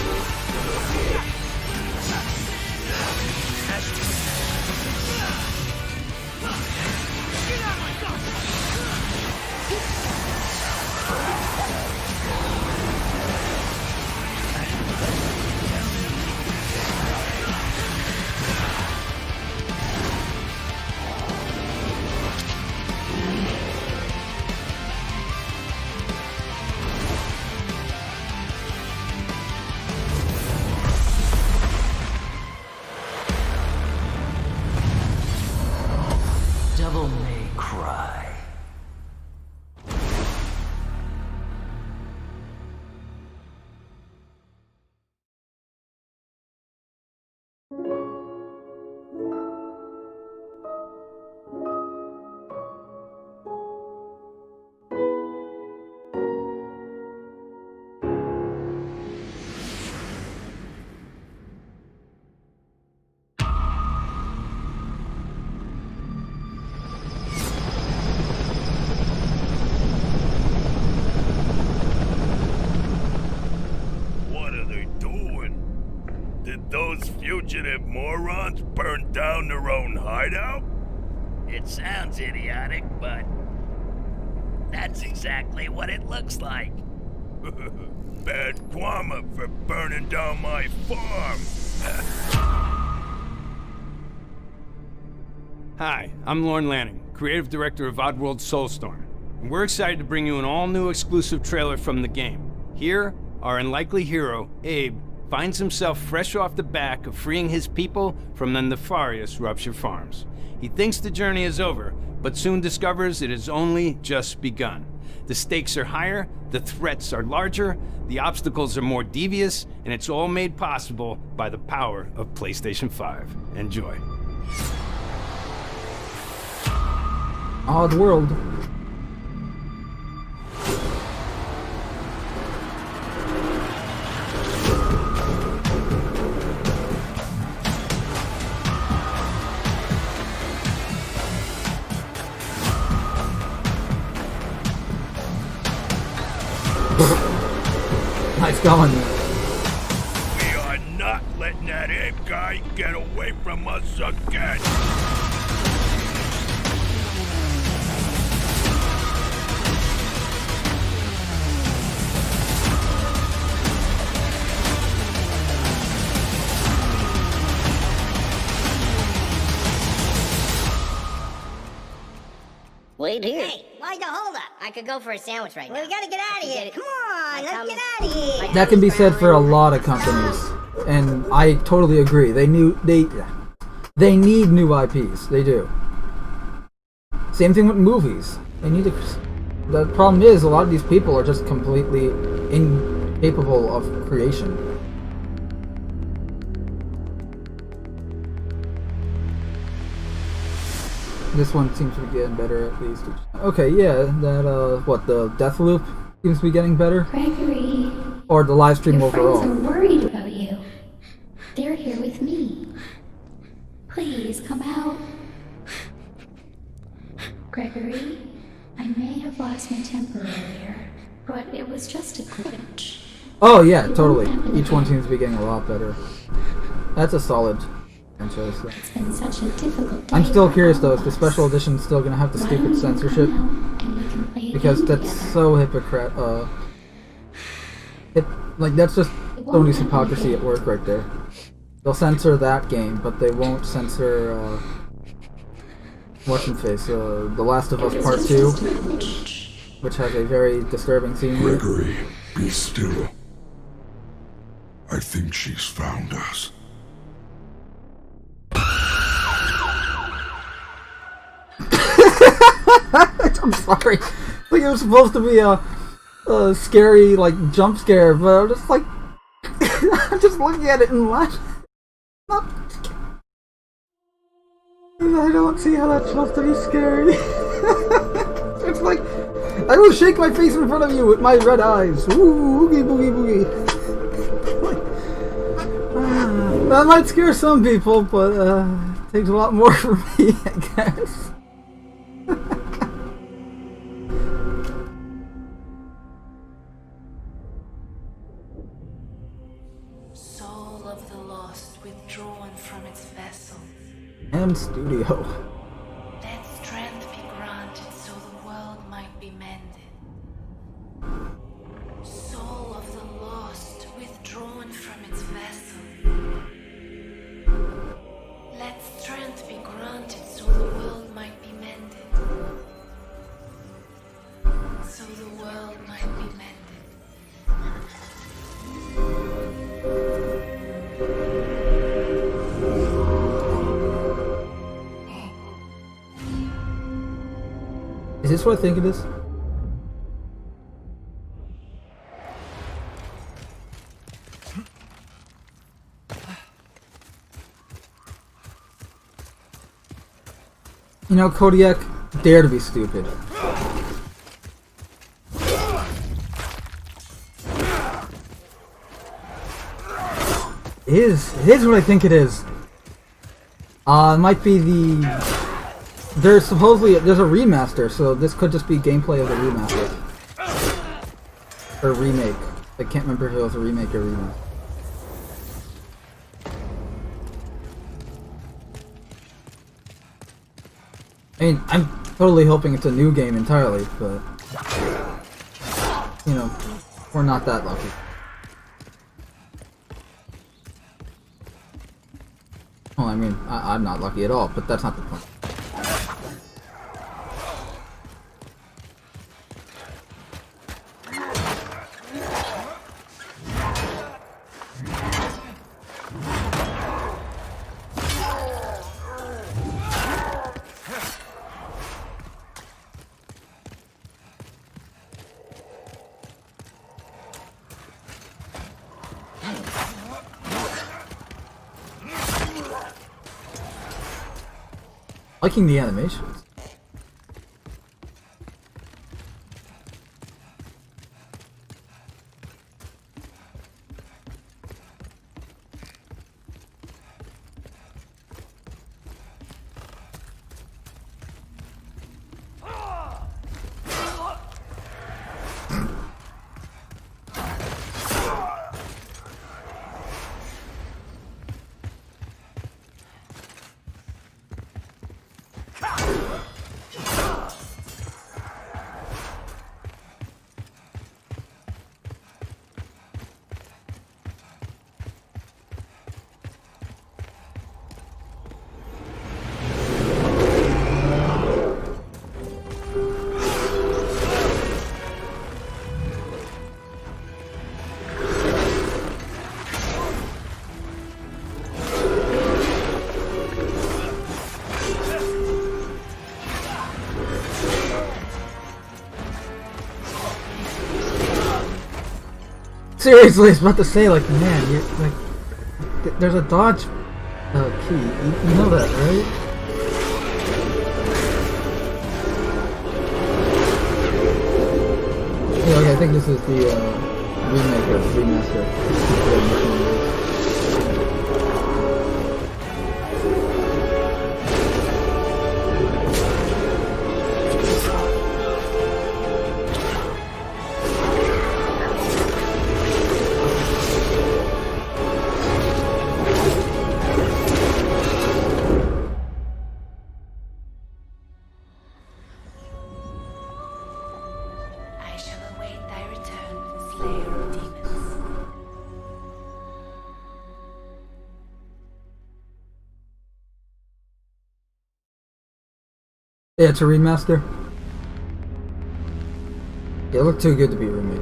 Devil May Cry. Those fugitive morons burn down their own hideout? It sounds idiotic, but that's exactly what it looks like. Bad karma for burning down my farm. Hi, I'm Lorne Lanning, creative director of Oddworld Soulstorm, and we're excited to bring you an all-new exclusive trailer from the game. Here, our unlikely hero, Abe, finds himself fresh off the back of freeing his people from the nefarious Rupture Farms. He thinks the journey is over, but soon discovers it has only just begun. The stakes are higher, the threats are larger, the obstacles are more devious, and it's all made possible by the power of PlayStation 5. Enjoy. Oddworld. going. We are not letting that ape guy get away from us again. Wait here. Hey, why'd you hold up? I could go for a sandwich right now. We gotta get out of here. Get it. Come on, My let's get tummy- out of here. That can be said for a lot of companies, and I totally agree. They need new IPs. They do. Same thing with movies. They need to. The problem is a lot of these people are just completely incapable of creation. This one seems to be getting better at least. Okay, yeah, that what, the death loop seems to be getting better? Gregory. Or the live stream Your overall. friends are worried about you. They're here with me. Please come out. Gregory, I may have lost my temper earlier, but it was just a glitch. Oh yeah, totally. Each one seems to be getting a lot better. That's a solid franchise. It's been such a difficult day. I'm still curious though if the special edition is still gonna have the stupid censorship, because that's so hypocrite. Like that's just Sony's hypocrisy at work right there. They'll censor that game, but they won't censor what's-in-face, The Last of Us Part 2, which has a very disturbing scene. Gregory, be still. I think she's found us. I'm sorry. Like it was supposed to be a scary like jump scare, but I'm just like I'm just looking at it and laughing. I don't see how that's supposed to be scary. It's like I will shake my face in front of you with my red eyes. Ooh, boogie boogie boogie. That might scare some people, but it takes a lot more for me, I guess. Soul of the lost withdrawn from its vessel. And studio. Let strength be granted so the world might be mended. Soul of the lost withdrawn from its vessel. Let strength be granted so the world might be mended. So the world might be mended. Is this what I think it is? You know, Kodiak, dare to be stupid. It is what I think it is. It might be the... There's a remaster, so this could just be gameplay of the remaster. Or remake. I can't remember if it was a remake or remake. I mean, I'm totally hoping it's a new game entirely, but... You know, we're not that lucky. Well, I mean, I'm not lucky at all, but that's not the point. Liking the animations. Seriously, I was about to say, like, man, you're like, there's a dodge key. You know that, right? Yeah, okay, I think this is the remake or remaster. Yeah, it's a remaster. Yeah, it looked too good to be a remake.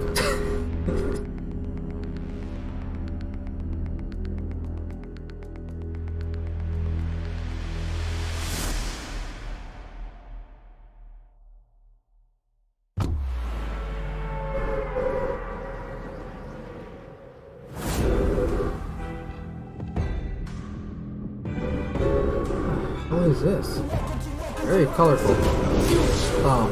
What is this? Very colorful. Oh.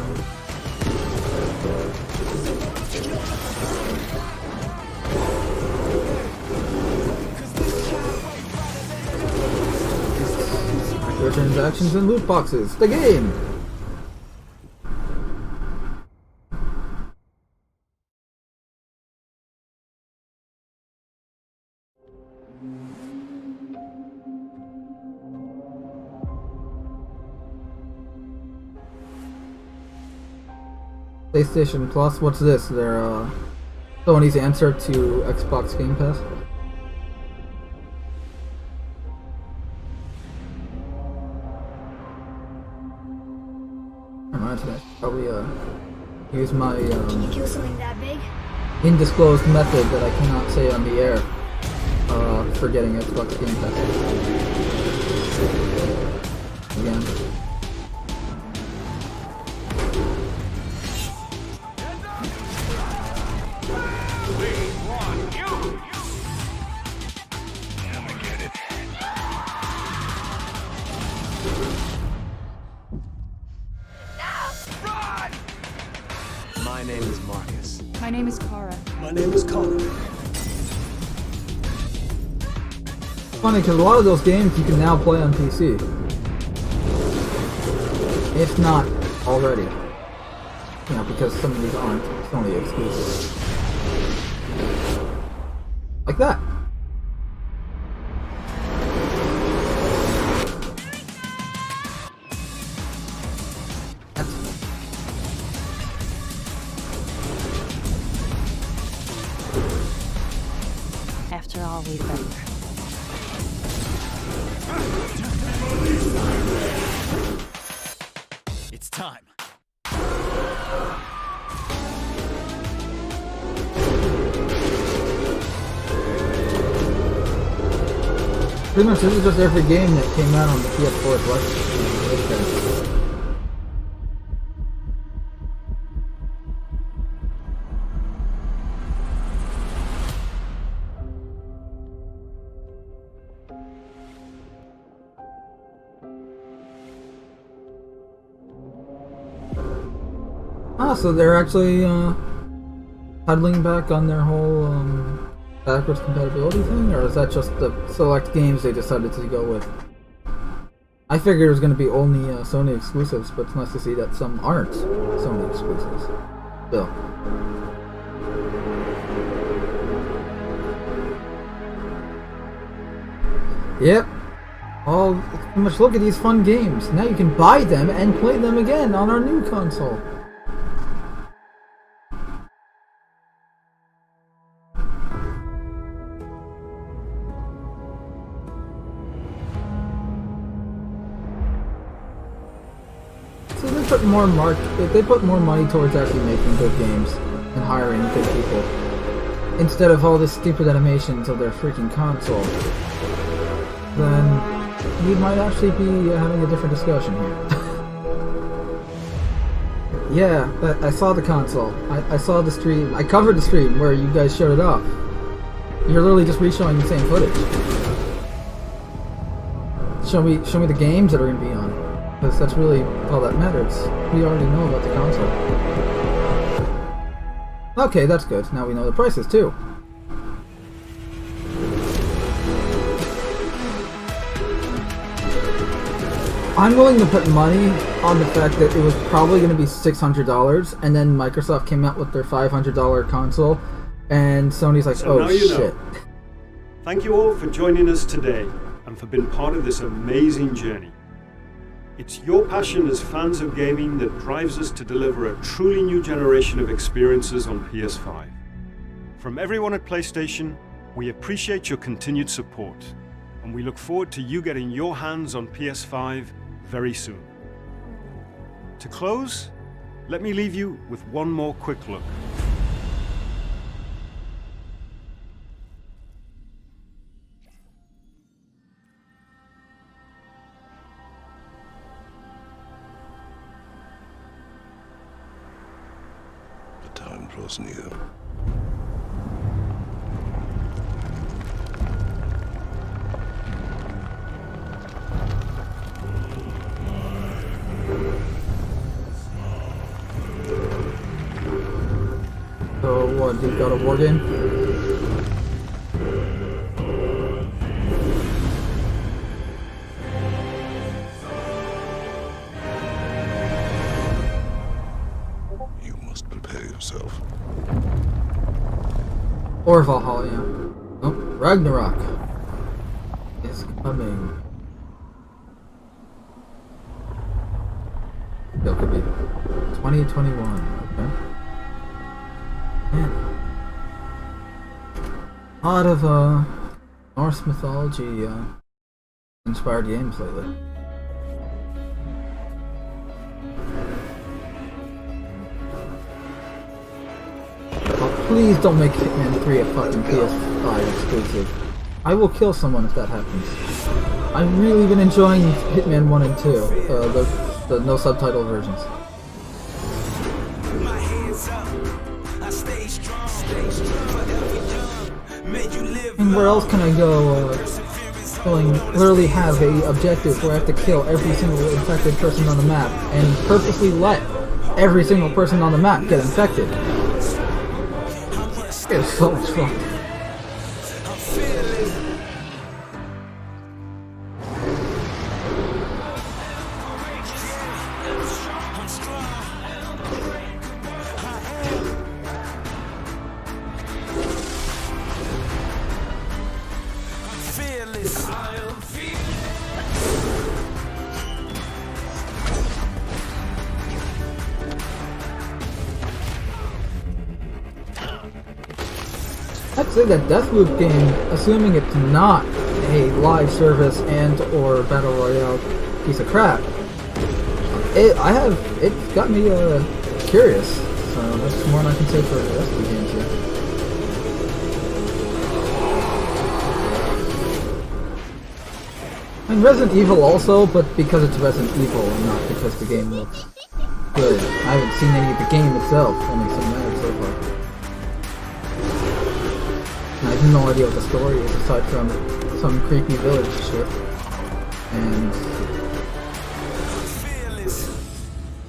Microtransactions and loot boxes. The game! PlayStation Plus, what's this? They're Sony's answer to Xbox Game Pass? Reminds me, I should probably use my Can you kill something that big? indisclosed method that I cannot say on the air for getting Xbox Game Pass. Again. My name is Marcus. My name is Kara. My name is Connor. Funny because a lot of those games you can now play on PC. If not already. You know, because some of these aren't Sony exclusives. Like that. After all, we remember. It's time. Pretty much this is just every game that came out on the PS4 Plus. So they're actually huddling back on their whole backwards compatibility thing, or is that just the select games they decided to go with? I figured it was going to be only Sony exclusives, but it's nice to see that some aren't Sony exclusives. Still. Yep. Oh, pretty much look at these fun games. Now you can buy them and play them again on our new console. They put more money towards actually making good games and hiring good people, instead of all this stupid animations of their freaking console, then we might actually be having a different discussion here. Yeah, I saw the console. I saw the stream. I covered the stream where you guys showed it off. You're literally just re-showing the same footage. Show me the games that are going to be on it. Because that's really all that matters. We already know about the console. Okay, that's good. Now we know the prices too. I'm willing to put money on the fact that it was probably going to be $600, and then Microsoft came out with their $500 console, and Sony's like, So oh now you shit. know. Thank you all for joining us today and for being part of this amazing journey. It's your passion as fans of gaming that drives us to deliver a truly new generation of experiences on PS5. From everyone at PlayStation, we appreciate your continued support, and we look forward to you getting your hands on PS5 very soon. To close, let me leave you with one more quick look. The time draws near. So what, you got a war game? You must prepare yourself. Or Valhalla, yeah. Oh, Ragnarok is coming. That could be 2021, okay. Man. A lot of Norse mythology inspired games lately. Oh, please don't make Hitman 3 a fucking PS5 exclusive. I will kill someone if that happens. I've really been enjoying Hitman 1 and 2, the no subtitle versions. And where else can I go literally have a objective where I have to kill every single infected person on the map and purposely let every single person on the map get infected? It's so much fun. I'd say that Deathloop game, assuming it's not a live service and or battle royale piece of crap, it's got me curious. So that's more than I can say for the rest of the games here. And Resident Evil also, but because it's Resident Evil and not because the game looks good. I haven't seen any of the game itself, only cinematics so far. I have no idea what the story is aside from some creepy village shit. And...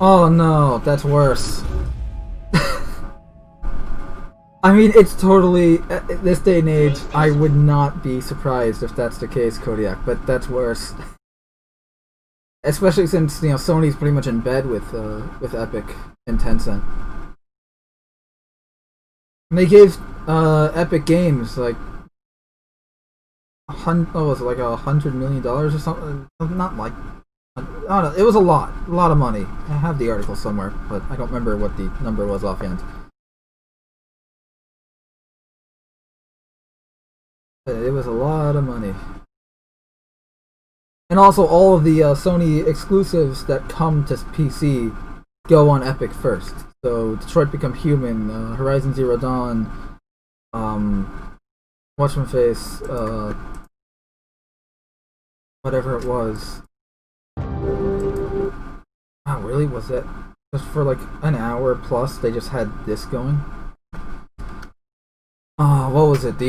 oh no, that's worse. I mean, it's totally... at this day and age, I would not be surprised if that's the case, Kodiak, but that's worse. Especially since, Sony's pretty much in bed with Epic and Tencent. And they gave Epic Games like $100 million or something. Not like, I don't know. It was a lot of money. I have the article somewhere, but I don't remember what the number was offhand. It was a lot of money. And also, all of the Sony exclusives that come to PC go on Epic first. So, Detroit Become Human, Horizon Zero Dawn, whatchamface, whatever it was. Wow, really? Was that just for like an hour plus, they just had this going. Oh, what was it?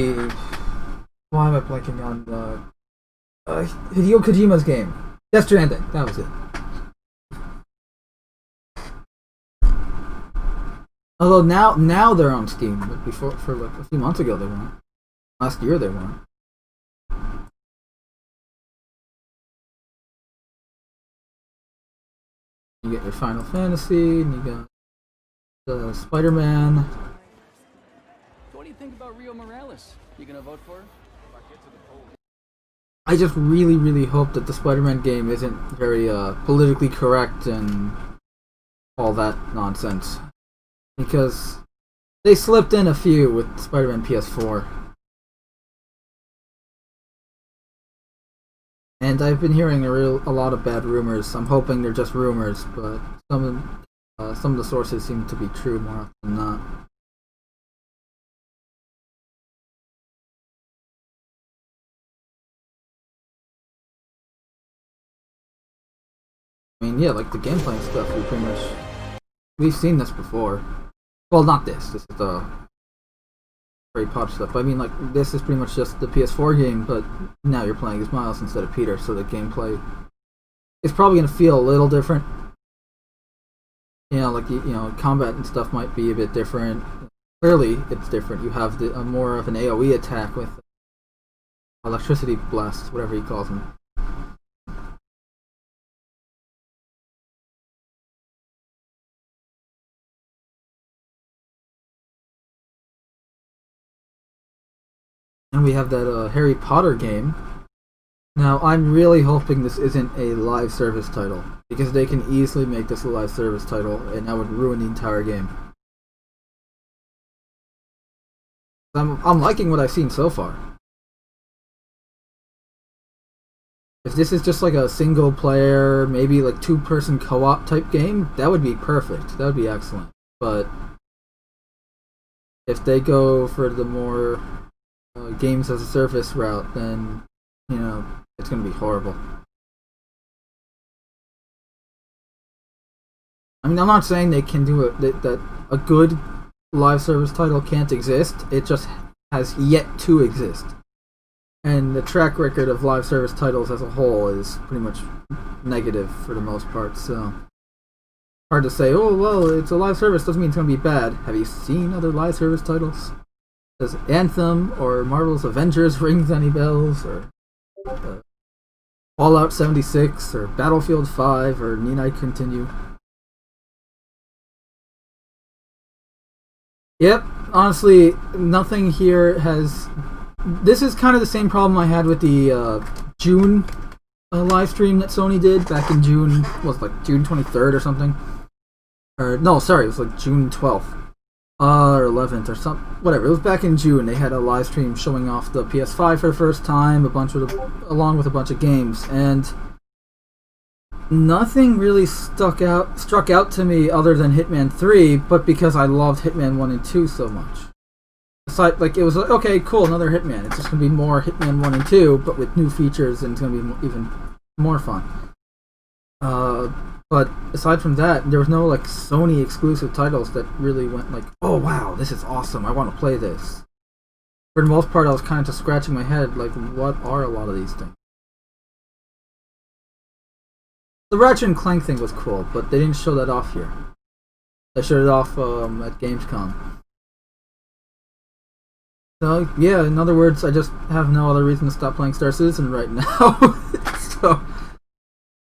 Why am I blanking on Hideo Kojima's game? Death Stranding. That was it. Although now they're on Steam, but before, for like a few months ago they weren't. Last year they weren't. You get your Final Fantasy, and you got Spider-Man. So what do you think about Rio Morales? You gonna vote for her? I just really, really hope that the Spider-Man game isn't very politically correct and all that nonsense. Because they slipped in a few with Spider-Man PS4. And I've been hearing a lot of bad rumors. I'm hoping they're just rumors, but some of the sources seem to be true more often than not. I mean, yeah, like the gameplay and stuff, we've seen this before. Well, not this. This is the very pop stuff. I mean, like, this is pretty much just the PS4 game, but now you're playing as Miles instead of Peter, so the gameplay is probably going to feel a little different. You know, like, combat and stuff might be a bit different. Clearly, it's different. You have more of an AoE attack with electricity blasts, whatever he calls them. And we have that Harry Potter game. Now, I'm really hoping this isn't a live service title, because they can easily make this a live service title, and that would ruin the entire game. I'm liking what I've seen so far. If this is just like a single player, maybe like 2-person co-op type game, that would be perfect. That would be excellent. But if they go for the more games as a service route, then, it's going to be horrible. I mean, I'm not saying they can do it, that a good live service title can't exist. It just has yet to exist. And the track record of live service titles as a whole is pretty much negative for the most part, so hard to say, oh, well, it's a live service, doesn't mean it's going to be bad. Have you seen other live service titles? Does Anthem or Marvel's Avengers rings any bells? Or Fallout 76 or Battlefield 5 or Need I Continue? Yep, honestly, nothing here has... This is kind of the same problem I had with the June live stream that Sony did back in June. Was it like June 23rd or something? Or no, sorry, it was like June 12th. Or 11th or something, whatever. It was back in June. They had a live stream showing off the PS5 for the first time, along with a bunch of games, and nothing really struck out to me other than Hitman 3, but because I loved Hitman 1 and 2 so much. Aside, like, it was like, okay, cool, another Hitman. It's just gonna be more Hitman 1 and 2, but with new features, and it's gonna be even more fun. But aside from that, there was no like Sony exclusive titles that really went like, oh wow, this is awesome, I want to play this. For the most part, I was kind of just scratching my head, like, what are a lot of these things? The Ratchet and Clank thing was cool, but they didn't show that off here. They showed it off at Gamescom. So yeah, in other words, I just have no other reason to stop playing Star Citizen right now. So,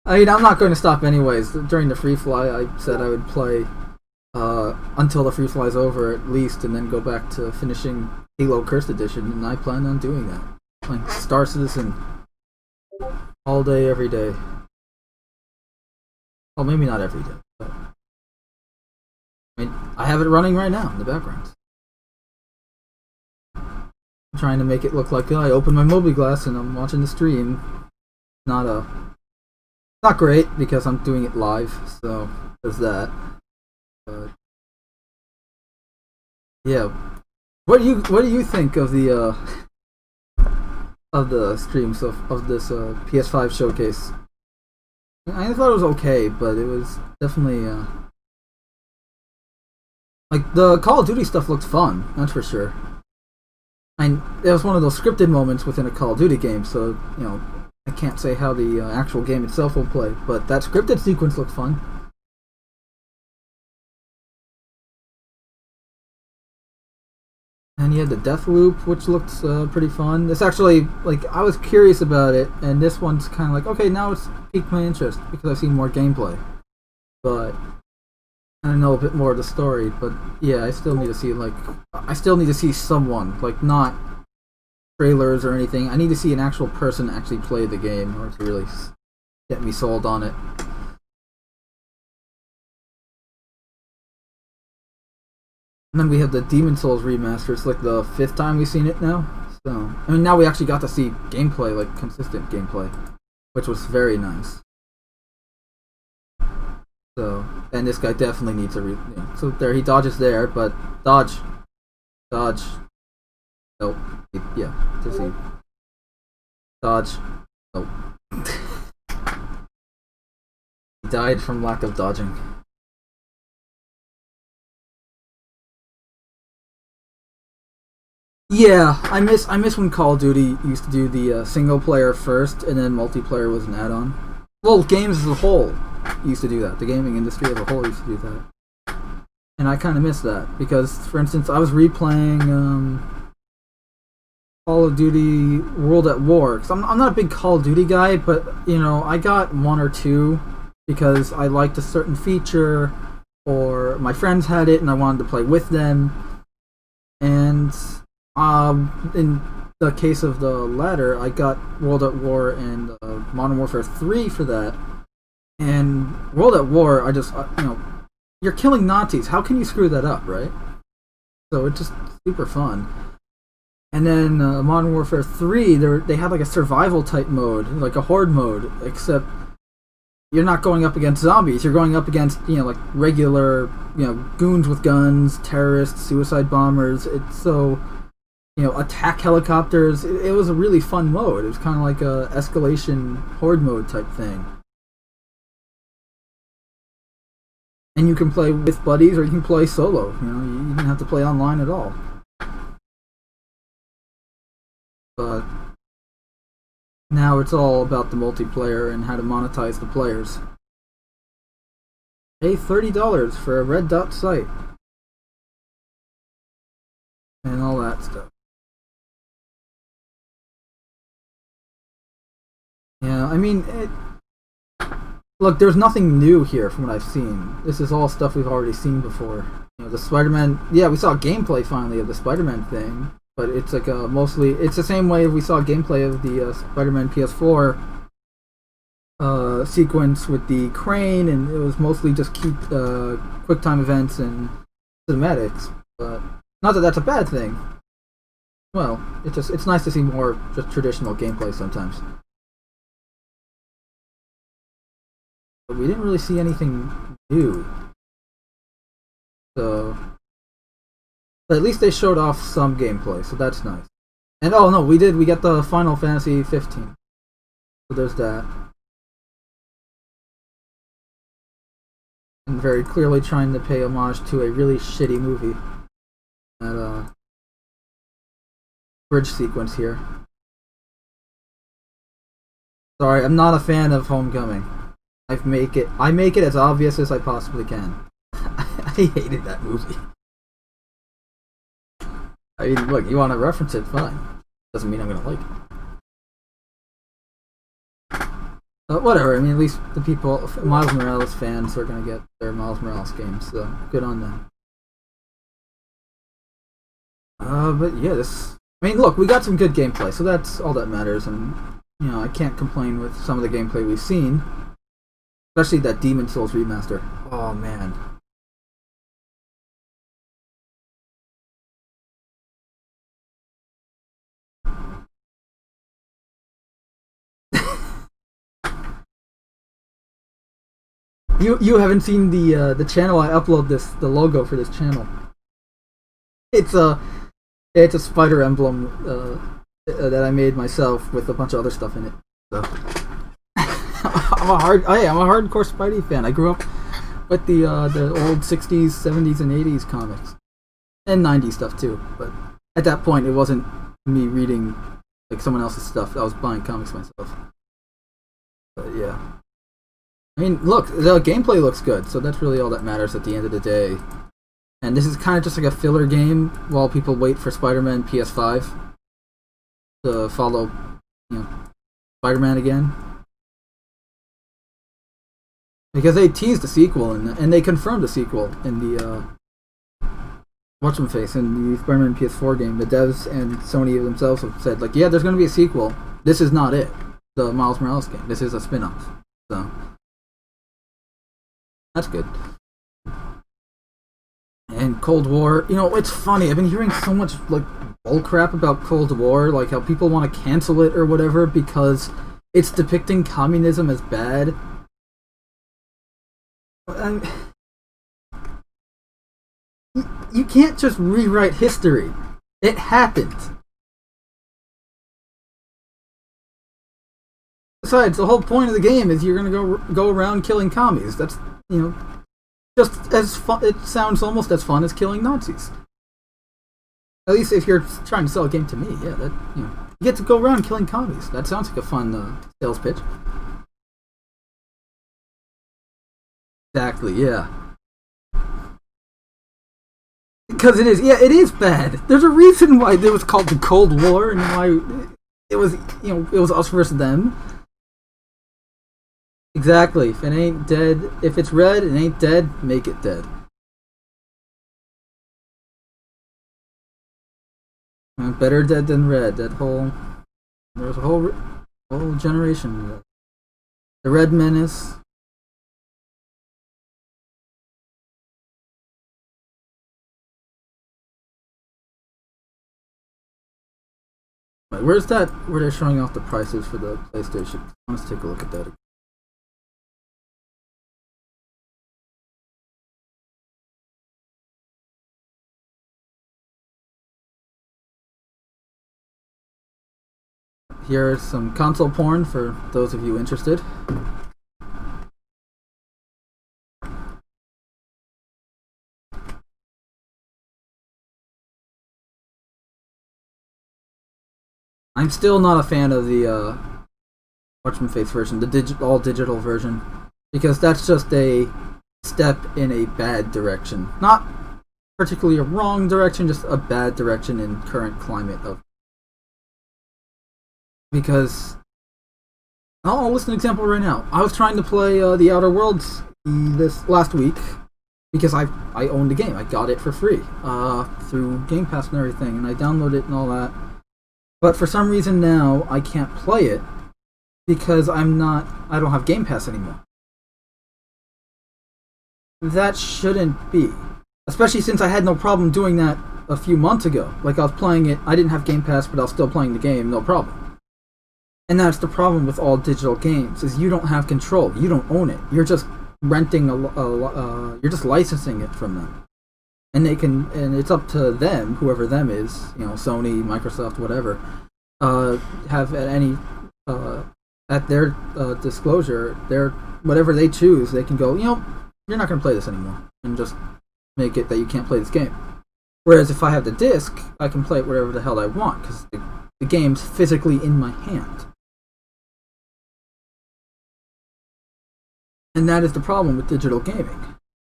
I mean, I'm not going to stop anyways. During the free fly, I said I would play until the free fly's over at least, and then go back to finishing Halo Cursed Edition, and I plan on doing that. Playing Star Citizen all day, every day. Well, maybe not every day, but I mean, I have it running right now in the background. I'm trying to make it look like I opened my Moby Glass and I'm watching the stream. Not great because I'm doing it live, so there's that. But yeah, what do you think of the streams of this PS5 showcase? I thought it was okay, but it was definitely Like, the Call of Duty stuff looked fun, that's for sure. And it was one of those scripted moments within a Call of Duty game, so, you know, I can't say how the actual game itself will play, but that scripted sequence looked fun. And you had the death loop, which looked pretty fun. It's actually, like, I was curious about it, and this one's kind of like, okay, now it's piqued my interest, because I've seen more gameplay. But I know a bit more of the story, but yeah, I still need to see, like, I still need to see someone, like, not trailers or anything. I need to see an actual person actually play the game, or to really get me sold on it. And then we have the Demon Souls remaster. It's like the 5th time we've seen it now. So, I mean, now we actually got to see gameplay, like, consistent gameplay, which was very nice. So, and this guy definitely needs a so there, he dodges there, but dodge. Nope. Yeah, to see. Dodge. Nope. He died from lack of dodging. Yeah, I miss when Call of Duty used to do the single player first, and then multiplayer was an add-on. Well, games as a whole used to do that. The gaming industry as a whole used to do that. And I kind of miss that, because, for instance, I was replaying Call of Duty World at War, because I'm not a big Call of Duty guy, but, you know, I got 1 or 2 because I liked a certain feature, or my friends had it and I wanted to play with them. And in the case of the latter, I got World at War and Modern Warfare 3 for that. And World at War, I just, you know, you're killing Nazis. How can you screw that up, right? So it's just super fun. And then Modern Warfare 3, they had like a survival type mode, like a horde mode, except you're not going up against zombies. You're going up against, you know, like regular, you know, goons with guns, terrorists, suicide bombers. It's so, you know, attack helicopters. It was a really fun mode. It was kind of like a escalation horde mode type thing. And you can play with buddies, or you can play solo. You know, you didn't have to play online at all. But now it's all about the multiplayer and how to monetize the players. Pay $30 for a red dot site. And all that stuff. Yeah, I mean, look, there's nothing new here from what I've seen. This is all stuff we've already seen before. You know, the Spider-Man... Yeah, we saw gameplay finally of the Spider-Man thing. But it's like mostly... It's the same way we saw gameplay of the Spider-Man PS4 sequence with the crane, and it was mostly just quick time events and cinematics. But not that that's a bad thing. Well, it's nice to see more just traditional gameplay sometimes. But we didn't really see anything new. So... But at least they showed off some gameplay, so that's nice. And oh no, we got the Final Fantasy 15. So there's that. And very clearly trying to pay homage to a really shitty movie. That bridge sequence here. Sorry, I'm not a fan of Homecoming. I make it as obvious as I possibly can. I hated that movie. I mean, look, you want to reference it, fine. Doesn't mean I'm going to like it. Whatever, I mean, at least the people, Miles Morales fans, are going to get their Miles Morales games, so good on them. But yeah, I mean, look, we got some good gameplay, so that's all that matters, and, you know, I can't complain with some of the gameplay we've seen. Especially that Demon Souls remaster. Oh, man. You haven't seen the channel I upload the logo for this channel. It's a spider emblem that I made myself with a bunch of other stuff in it. So I'm a hardcore Spidey fan. I grew up with the old 60s, 70s, and 80s comics. And 90s stuff too. But at that point, it wasn't me reading like someone else's stuff. I was buying comics myself. But yeah. I mean, look, the gameplay looks good, so that's really all that matters at the end of the day. And this is kind of just like a filler game while people wait for Spider-Man PS5 to follow, Spider-Man again. Because they teased the sequel, and they confirmed the sequel in the, whatchamface, in the Spider-Man PS4 game. The devs and Sony themselves have said, like, yeah, there's going to be a sequel. This is not it, the Miles Morales game. This is a spin-off. So, that's good. And Cold War, it's funny. I've been hearing so much, like, bullcrap about Cold War, like how people want to cancel it or whatever because it's depicting communism as bad. You can't just rewrite history. It happened. Besides, the whole point of the game is you're gonna go around killing commies. That's, just as fun. It sounds almost as fun as killing Nazis. At least if you're trying to sell a game to me, yeah, that you get to go around killing commies. That sounds like a fun sales pitch. Exactly, yeah. Because it is bad. There's a reason why it was called the Cold War and why it was, it was us versus them. Exactly. If it ain't dead, if it's red, it ain't dead, make it dead. Better dead than red. There's a whole generation. The Red Menace. Wait, where's that? Where they're showing off the prices for the PlayStation? Let's take a look at that again. Here's some console porn for those of you interested. I'm still not a fan of the whatchamface version, the all digital version, because that's just a step in a bad direction. Not particularly a wrong direction, just a bad direction in current climate of. Because I'll list an example right now. I was trying to play The Outer Worlds this last week because I owned the game. I got it for free through Game Pass and everything, and I downloaded it and all that. But for some reason now I can't play it because I don't have Game Pass anymore. That shouldn't be. Especially since I had no problem doing that a few months ago. Like I was playing it, I didn't have Game Pass, but I was still playing the game, no problem. And that's the problem with all digital games, is you don't have control. You don't own it. You're just renting you're just licensing it from them. And and it's up to them, whoever them is, Sony, Microsoft, whatever, have at their disclosure, whatever they choose, they can go, you're not going to play this anymore, and just make it that you can't play this game. Whereas if I have the disc, I can play it wherever the hell I want, because the game's physically in my hand. And that is the problem with digital gaming.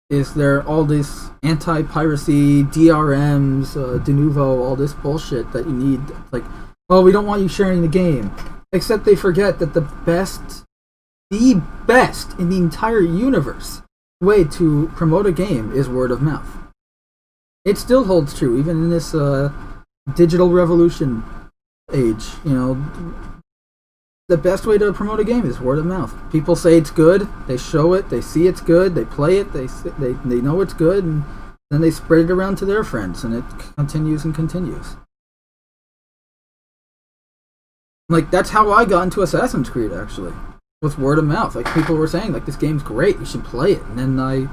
Is there all this anti-piracy, DRMs, de novo, all this bullshit that you need, like, we don't want you sharing the game. Except they forget that the best in the entire universe way to promote a game is word of mouth. It still holds true, even in this digital revolution age, the best way to promote a game is word of mouth. People say it's good, they show it, they see it's good, they play it, they know it's good, and then they spread it around to their friends, and it continues and continues. Like, that's how I got into Assassin's Creed, actually. With word of mouth. Like, people were saying, like, this game's great, you should play it. And then I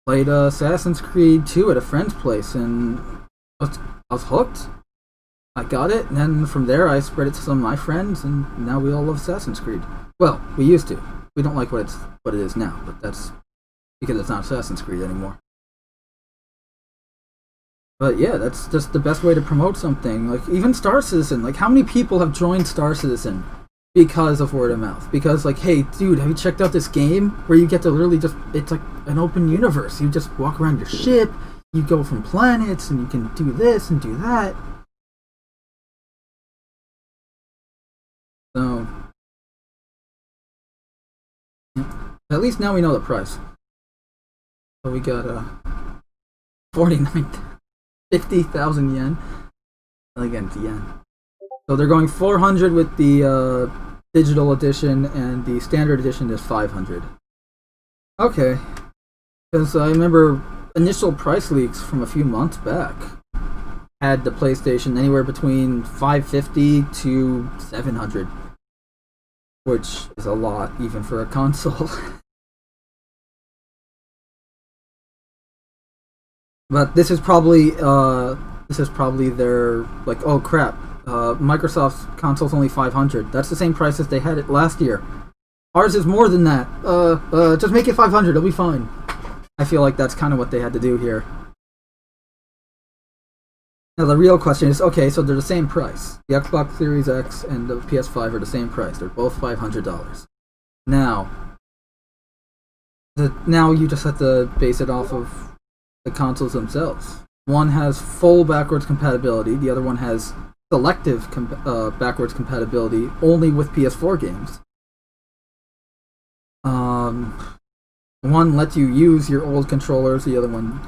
played Assassin's Creed 2 at a friend's place, and I was hooked. I got it, and then from there I spread it to some of my friends, and now we all love Assassin's Creed. Well, we used to. We don't like what it is now, but that's because it's not Assassin's Creed anymore. But yeah, that's just the best way to promote something. Like, even Star Citizen, like, how many people have joined Star Citizen because of word of mouth? Because, like, hey, dude, have you checked out this game where you get to literally just, it's like an open universe. You just walk around your ship, you go from planets, and you can do this and do that. So, yeah. At least now we know the price. So we got 50,000 yen. Again, it's yen. So they're going 400 with the digital edition, and the standard edition is 500. Okay. Because I remember initial price leaks from a few months back had the PlayStation anywhere between 550 to 700. Which is a lot, even for a console. But this is probably their, like, oh crap, Microsoft's console's only 500. That's the same price as they had it last year. Ours is more than that. Just make it 500, it'll be fine. I feel like that's kind of what they had to do here. Now the real question is, okay, so they're the same price. The Xbox Series X and the PS5 are the same price. They're both $500. Now you just have to base it off of the consoles themselves. One has full backwards compatibility, the other one has selective backwards compatibility only with PS4 games. One lets you use your old controllers, the other one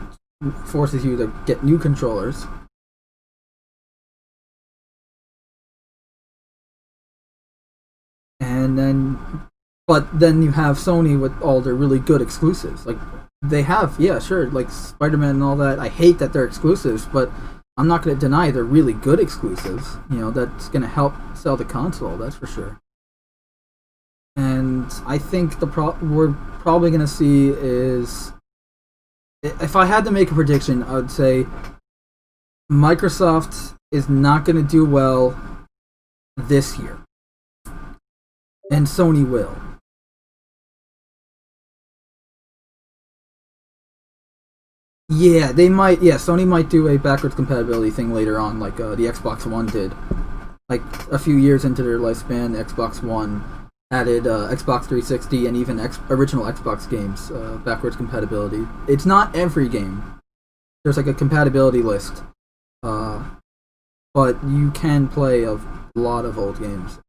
forces you to get new controllers. But then you have Sony with all their really good exclusives. Like, they have, yeah, sure, like Spider-Man and all that. I hate that they're exclusives, but I'm not going to deny they're really good exclusives. You know, that's going to help sell the console, that's for sure. And I think we're probably going to see is, if I had to make a prediction, I would say Microsoft is not going to do well this year. And Sony will. Yeah, they might. Yeah, Sony might do a backwards compatibility thing later on, like the Xbox One did. Like, a few years into their lifespan, the Xbox One added Xbox 360 and even original Xbox games backwards compatibility. It's not every game. There's like a compatibility list. But you can play a lot of old games.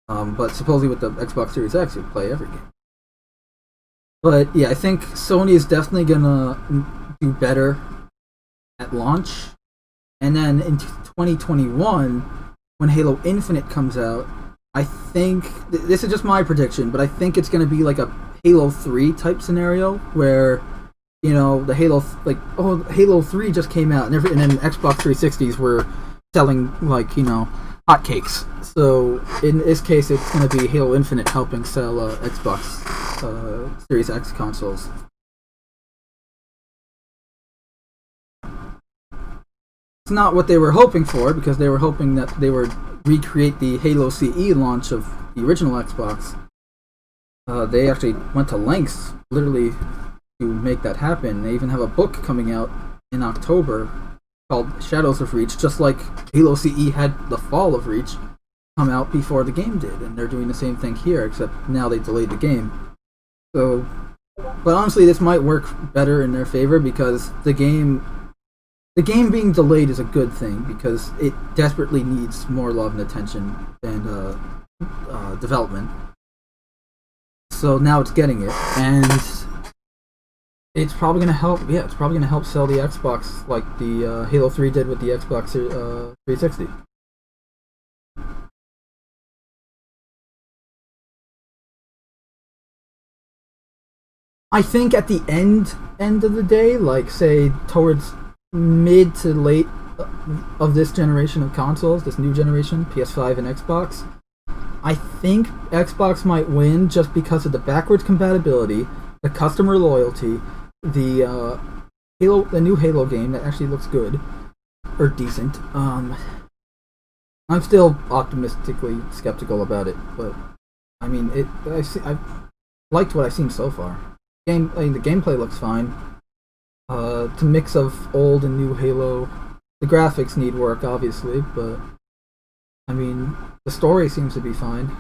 But supposedly with the Xbox Series X, you play every game. But yeah, I think Sony is definitely gonna do better at launch. And then in 2021, when Halo Infinite comes out, I think, this is just my prediction, but I think it's gonna be like a Halo 3 type scenario, where, you know, the Halo, like, oh, Halo 3 just came out, and then Xbox 360s were selling, like, you know, hotcakes. So in this case, it's going to be Halo Infinite helping sell Xbox Series X consoles. It's not what they were hoping for, because they were hoping that they would recreate the Halo CE launch of the original Xbox. They actually went to lengths, literally, to make that happen. They even have a book coming out in October called Shadows of Reach, just like Halo CE had the Fall of Reach come out before the game did, and they're doing the same thing here, except now they delayed the game. So, but honestly, this might work better in their favor, because the game being delayed is a good thing, because it desperately needs more love and attention and development. So now it's getting it, and it's probably going to help. Yeah, it's probably going to help sell the Xbox like the Halo 3 did with the Xbox 360. I think at the end of the day, like, say towards mid to late of this generation of consoles, this new generation, PS5 and Xbox, I think Xbox might win just because of the backwards compatibility, the customer loyalty, the new Halo game that actually looks good or decent. I'm still optimistically skeptical about it, but I mean, I've liked what I've seen so far. the gameplay looks fine. It's a mix of old and new Halo. The graphics need work, obviously, but I mean, the story seems to be fine,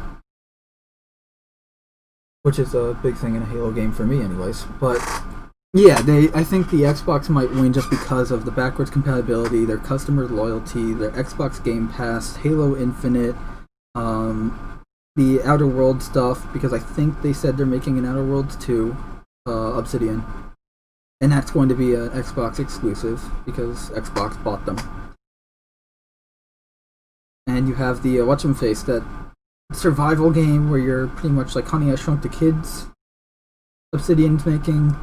which is a big thing in a Halo game for me, anyways. But yeah, I think the Xbox might win just because of the backwards compatibility, their customer loyalty, their Xbox Game Pass, Halo Infinite, the Outer Worlds stuff, because I think they said they're making an Outer Worlds 2, Obsidian. And that's going to be an Xbox exclusive, because Xbox bought them. And you have the, whatchamface, that survival game where you're pretty much like Honey, I Shrunk the Kids. Obsidian's making.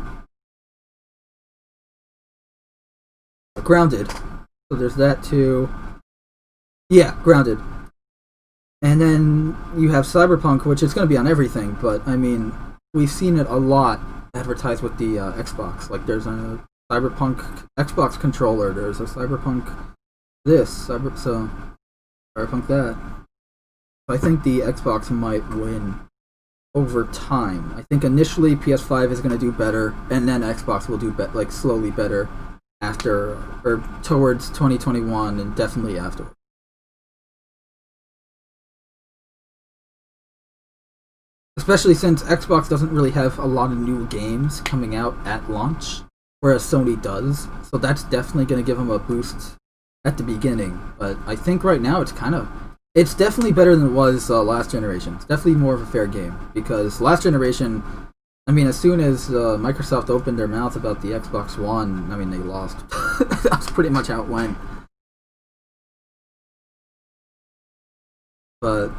Grounded. So there's that too. Yeah, Grounded. And then you have Cyberpunk, which is going to be on everything, but I mean, we've seen it a lot advertised with the Xbox. Like, there's a Cyberpunk Xbox controller, there's a Cyberpunk Cyberpunk that. I think the Xbox might win over time. I think initially PS5 is going to do better, and then Xbox will do slowly better after, or towards 2021, and definitely after. Especially since Xbox doesn't really have a lot of new games coming out at launch, whereas Sony does. So that's definitely going to give them a boost at the beginning. But I think right now it's definitely better than it was last generation. It's definitely more of a fair game, because last generation, I mean, as soon as Microsoft opened their mouth about the Xbox One, I mean, they lost. That's pretty much how it went. But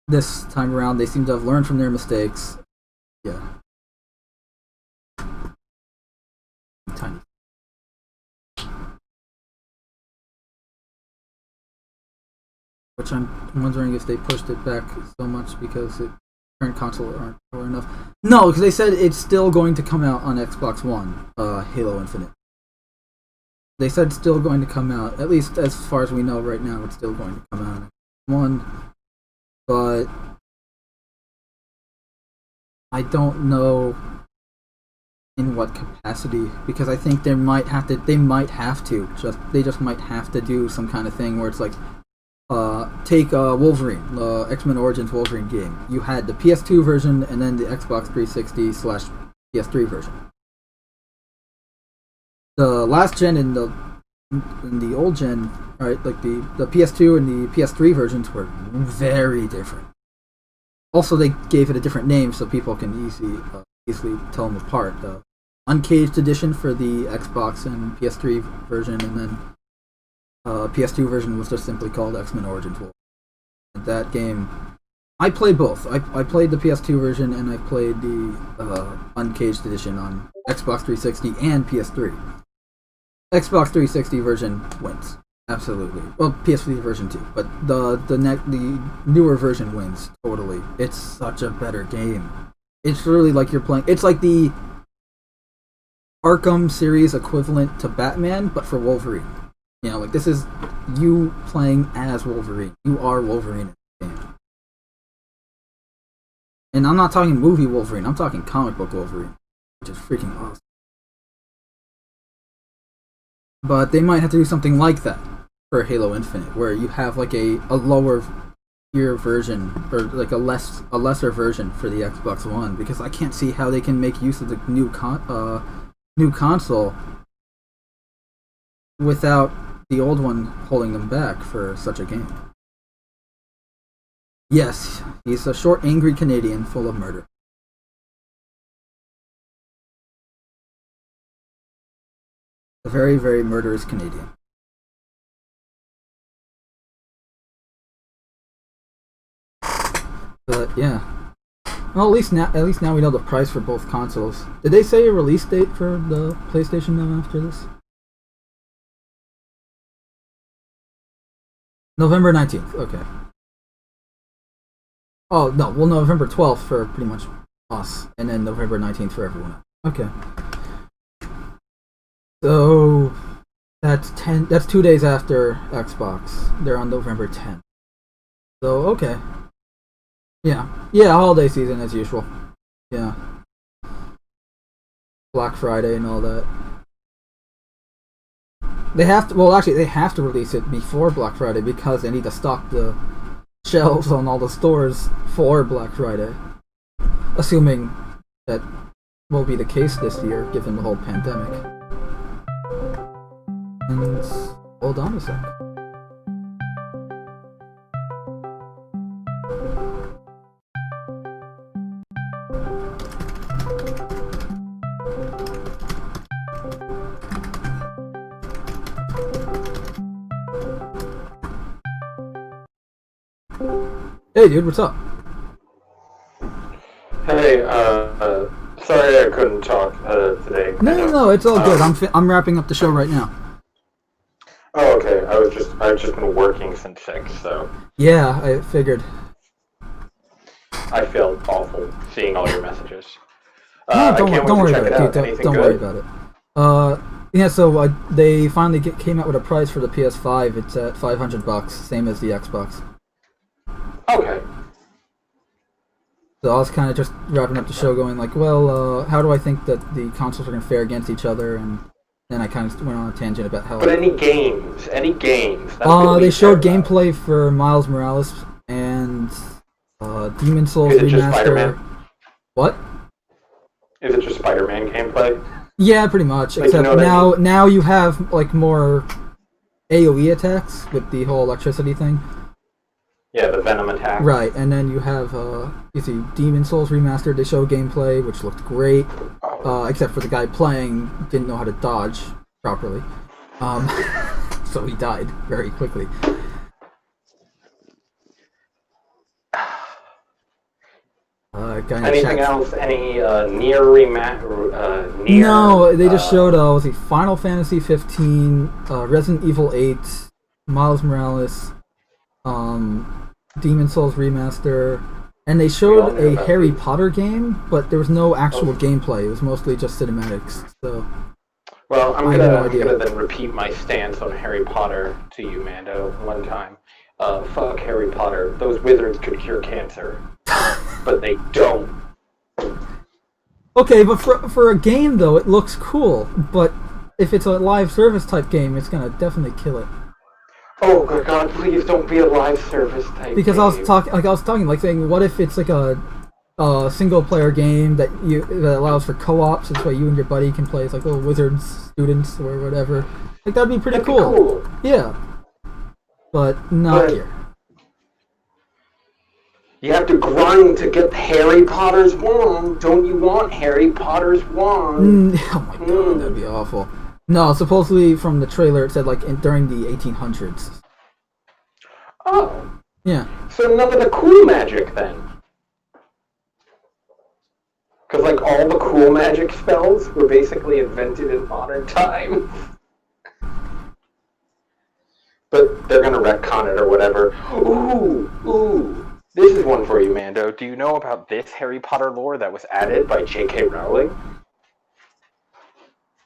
this time around, they seem to have learned from their mistakes. Yeah. Tiny. Which I'm wondering if they pushed it back so much because the current console aren't power enough. No, because they said it's still going to come out on Xbox One, Halo Infinite. They said it's still going to come out, at least as far as we know right now, it's still going to come out on Xbox One. But I don't know in what capacity, because I think they might have to do some kind of thing where it's like, take Wolverine, the X-Men Origins Wolverine game. You had the PS2 version and then the Xbox 360/PS3 version. The last gen and the old gen, right, like the PS2 and the PS3 versions were very different. Also, they gave it a different name so people can easily tell them apart. The Uncaged edition for the Xbox and PS3 version, and then PS2 version was just simply called X-Men Origins Wolverine. That game, I played both. I played the PS2 version and I played the Uncaged edition on Xbox 360 and PS3. Xbox 360 version wins, absolutely. Well, PS3 version too, but the newer version wins totally. It's such a better game. It's really like you're playing. It's like the Arkham series equivalent to Batman, but for Wolverine. You know, like, this is you playing as Wolverine. You are Wolverine in the game. And I'm not talking movie Wolverine. I'm talking comic book Wolverine, which is freaking awesome. But they might have to do something like that for Halo Infinite, where you have like a lower tier version, or like a lesser version for the Xbox One, because I can't see how they can make use of the new console without the old one holding them back for such a game. Yes, he's a short, angry Canadian full of murder. A very, very murderous Canadian. But yeah. Well, at least now we know the price for both consoles. Did they say a release date for the PlayStation now after this? November 19th, okay. Oh, no, well, November 12th for pretty much us, and then November 19th for everyone else. Okay. So that's 2 days after Xbox. They're on November 10th. So okay. Yeah, holiday season as usual. Yeah. Black Friday and all that. They have to. Well, actually, they have to release it before Black Friday because they need to stock the shelves on all the stores for Black Friday. Assuming that will be the case this year, given the whole pandemic. And hold on a sec. Hey dude, what's up? Hey, sorry I couldn't talk today. No, it's all good. I'm wrapping up the show right now. Oh, okay. I've just been working since 6, so. Yeah, I figured. I feel awful seeing all your messages. No, don't worry about it, dude. Don't worry about it. Yeah, so they finally came out with a price for the PS5. It's at $500, same as the Xbox. Okay. So I was kind of just wrapping up the show going like, well, how do I think that the consoles are going to fare against each other? And then I kind of went on a tangent about how... But any games? They showed gameplay for Miles Morales and Demon Souls Is it just Remaster. Spider-Man? What? Is it just Spider-Man gameplay? Yeah, pretty much. Like, Except you know what I mean? now you have like more AoE attacks with the whole electricity thing. Yeah, the Venom attack. Right, and then you have, you see, Demon Souls Remastered, they showed gameplay, which looked great, except for the guy playing didn't know how to dodge properly, so he died very quickly. Anything else? Any Nier remaster? No, they just showed, let's see, Final Fantasy 15, Resident Evil 8, Miles Morales, Demon Souls Remaster, and they showed a Harry Potter game, but there was no actual gameplay. It was mostly just cinematics. So, well, I'm gonna then repeat my stance on Harry Potter to you, Mando, one time. Fuck Harry Potter. Those wizards could cure cancer, but they don't. Okay, but for a game though, it looks cool. But if it's a live service type game, it's gonna definitely kill it. Oh good God! Please don't be a live service type. Because game. I was talking, saying, what if it's like a single player game that allows for co-ops? This way, you and your buddy can play as like little wizards, students, or whatever. Like that'd be pretty cool. Yeah, but not here. You have to grind to get Harry Potter's wand. Don't you want Harry Potter's wand? Oh my God, that'd be awful. No, supposedly from the trailer it said like during the 1800s. Oh. Yeah. So none of the cool magic then. Because like all the cool magic spells were basically invented in modern times. But they're gonna retcon it or whatever. Ooh. This is one for you, Mando. Do you know about this Harry Potter lore that was added by J.K. Rowling?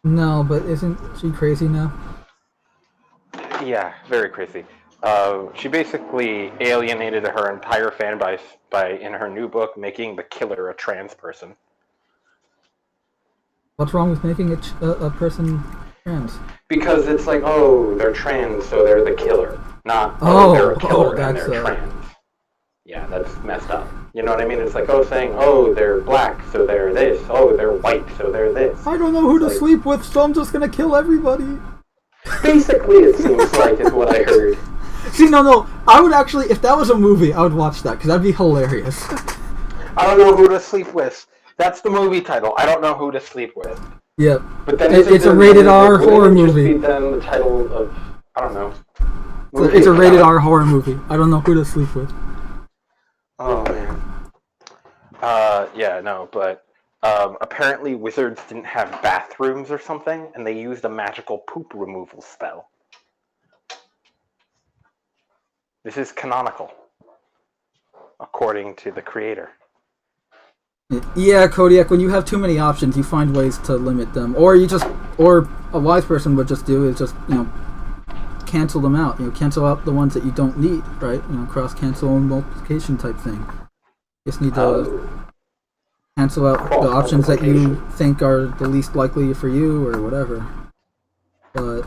No, but isn't she crazy now? Yeah, very crazy. She basically alienated her entire fan base by, in her new book, making the killer a trans person. What's wrong with making a person trans? Because it's like, oh, they're trans, so they're the killer. Not, they're a killer and they're trans. Yeah, that's messed up. You know what I mean? It's like, saying, they're black, so they're this. Oh, they're white, so they're this. I don't know who to sleep with, so I'm just gonna kill everybody. Basically, it seems like is what I heard. See, no, I would actually, if that was a movie, I would watch that, because that'd be hilarious. I don't know who to sleep with. That's the movie title. I don't know who to sleep with. Yeah. But then it's a rated R horror movie. Just be then the title of, I don't know. It's a rated R horror movie. I don't know who to sleep with. Oh, man. Yeah, no, but apparently wizards didn't have bathrooms or something, and they used a magical poop removal spell. This is canonical, according to the creator. Yeah, Kodiak, when you have too many options, you find ways to limit them. Or a wise person would just do is just, cancel them out. Cancel out the ones that you don't need, right? Cross-cancel and multiplication type thing. Just need to cancel out the options that you think are the least likely for you or whatever. But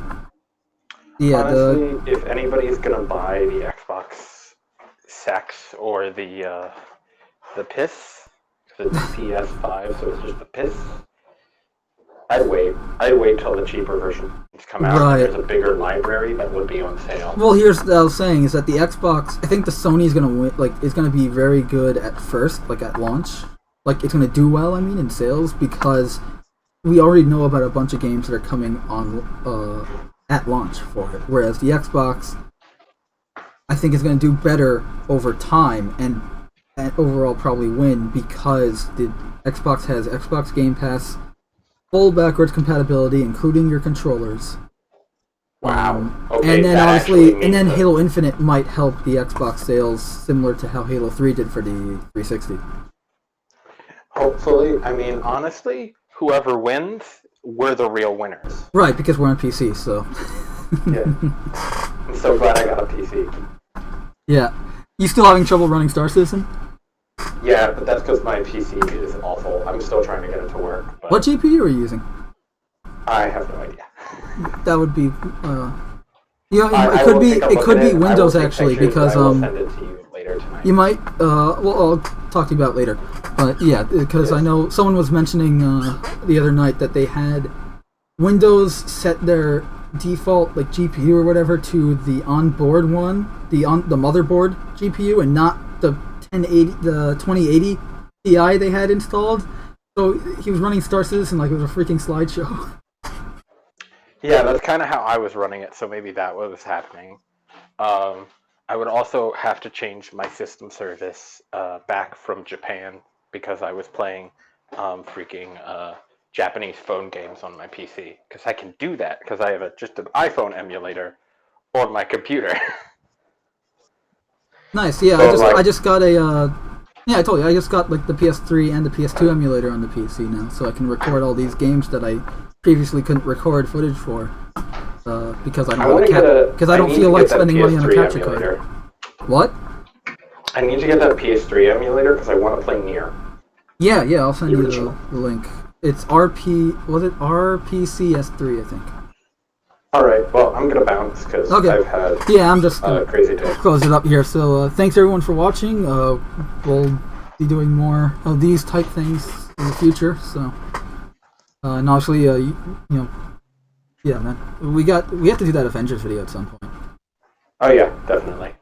yeah, honestly, if anybody's gonna buy the Xbox Sex or the piss, because it's PS5, so it's just the piss. I'd wait. I'd wait till the cheaper versions come out. Right. There's a bigger library that would be on sale. Well, here's what I was saying is that the Xbox, I think the Sony's gonna win. Like, it's gonna be very good at first, like at launch. Like, it's gonna do well. I mean, in sales, because we already know about a bunch of games that are coming on at launch for it. Whereas the Xbox, I think, is gonna do better over time and overall probably win because the Xbox has Xbox Game Pass, full backwards compatibility, including your controllers. Wow. Okay, and then that obviously, actually and then means Halo Infinite might help the Xbox sales, similar to how Halo 3 did for the 360. Hopefully, I mean, honestly, whoever wins, we're the real winners. Right, because we're on PC, so. Yeah. I'm so glad I got a PC. Yeah. You still having trouble running Star Citizen? Yeah, but that's because my PC is awful. I'm still trying to get it to work. But What GPU are you using? I have no idea. That would be, it could be Windows actually, because I will send it to you later tonight. you might, well, I'll talk to you about it later. But yeah, because I know someone was mentioning the other night that they had Windows set their default like GPU or whatever to the onboard one, the motherboard GPU, and not the 2080 Ti they had installed. So he was running Star Citizen like it was a freaking slideshow. Yeah, that's kind of how I was running it, so maybe that was happening. I would also have to change my system service back from Japan because I was playing Japanese phone games on my PC. Because I can do that because I have just an iPhone emulator on my computer. Nice, yeah. So, I just got a I told you I just got like the PS3 and the PS2 emulator on the PC now, so I can record all these games that I previously couldn't record footage for because I don't feel like spending money on a capture card. What? I need to get that PS3 emulator because I want to play Nier. Yeah, I'll send you the link. It's RPCS3, I think. Alright, well, I'm gonna bounce because I've had I'm just gonna crazy day. close it up here. So thanks everyone for watching. We'll be doing more of these type things in the future. So and obviously, yeah, man, we have to do that Avengers video at some point. Oh yeah, definitely.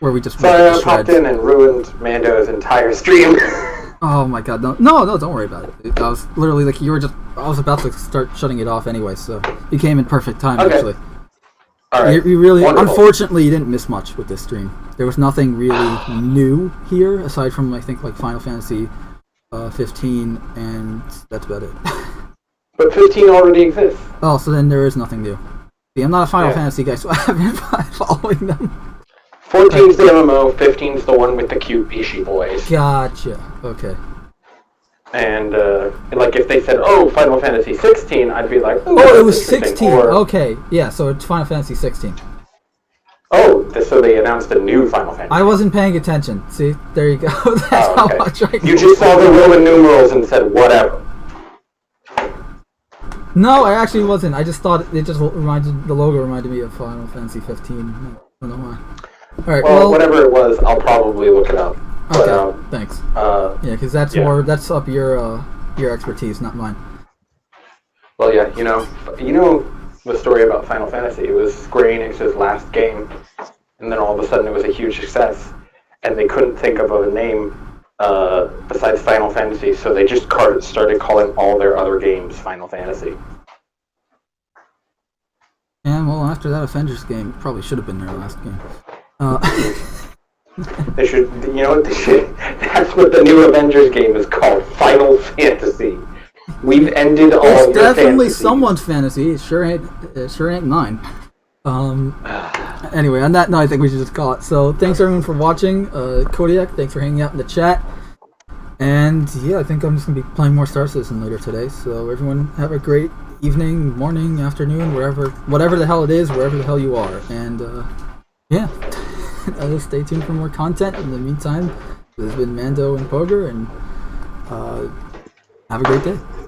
Where we just sorry, I popped in and ruined Mando's entire stream. Oh my god, no, don't worry about it. I was literally like, I was about to start shutting it off anyway, so you came in perfect time, actually. Alright. You really, wonderful. Unfortunately, you didn't miss much with this stream. There was nothing really new here, aside from, I think, like Final Fantasy 15, and that's about it. But 15 already exists. Oh, so then there is nothing new. See, I'm not a Final Fantasy guy, so I haven't been following them. 14's the MMO, 15's the one with the cute Ishi boys. Gotcha. Okay. And like if they said, "Oh, Final Fantasy 16," I'd be like, "Oh, it was 16." Okay, yeah. So it's Final Fantasy 16. Oh, so they announced a new Final Fantasy. I wasn't paying attention. See, there you go. That's how much I know. You just saw the Roman numerals and said, "Whatever." No, I actually wasn't. I just thought the logo reminded me of Final Fantasy 15. I don't know why. All right. Well, whatever it was, I'll probably look it up. Okay. But, thanks. Yeah, because that's that's up your expertise, not mine. Well, yeah, you know the story about Final Fantasy. It was Square Enix's last game, and then all of a sudden it was a huge success, and they couldn't think of a name besides Final Fantasy, so they just started calling all their other games Final Fantasy. And well, after that Avengers game, probably should have been their last game. They should, you know what they should, that's what the new Avengers game is called, Final Fantasy. We've ended all it's of your definitely fantasies. Someone's fantasy. It sure ain't mine. Anyway, on that note, I think we should just call it. So, thanks everyone for watching. Kodiak, thanks for hanging out in the chat. And yeah, I think I'm just gonna be playing more Star Citizen later today. So everyone have a great evening, morning, afternoon, whatever the hell it is, wherever the hell you are. And yeah, stay tuned for more content. In the meantime, this has been Mando and Poger, and Have a great day.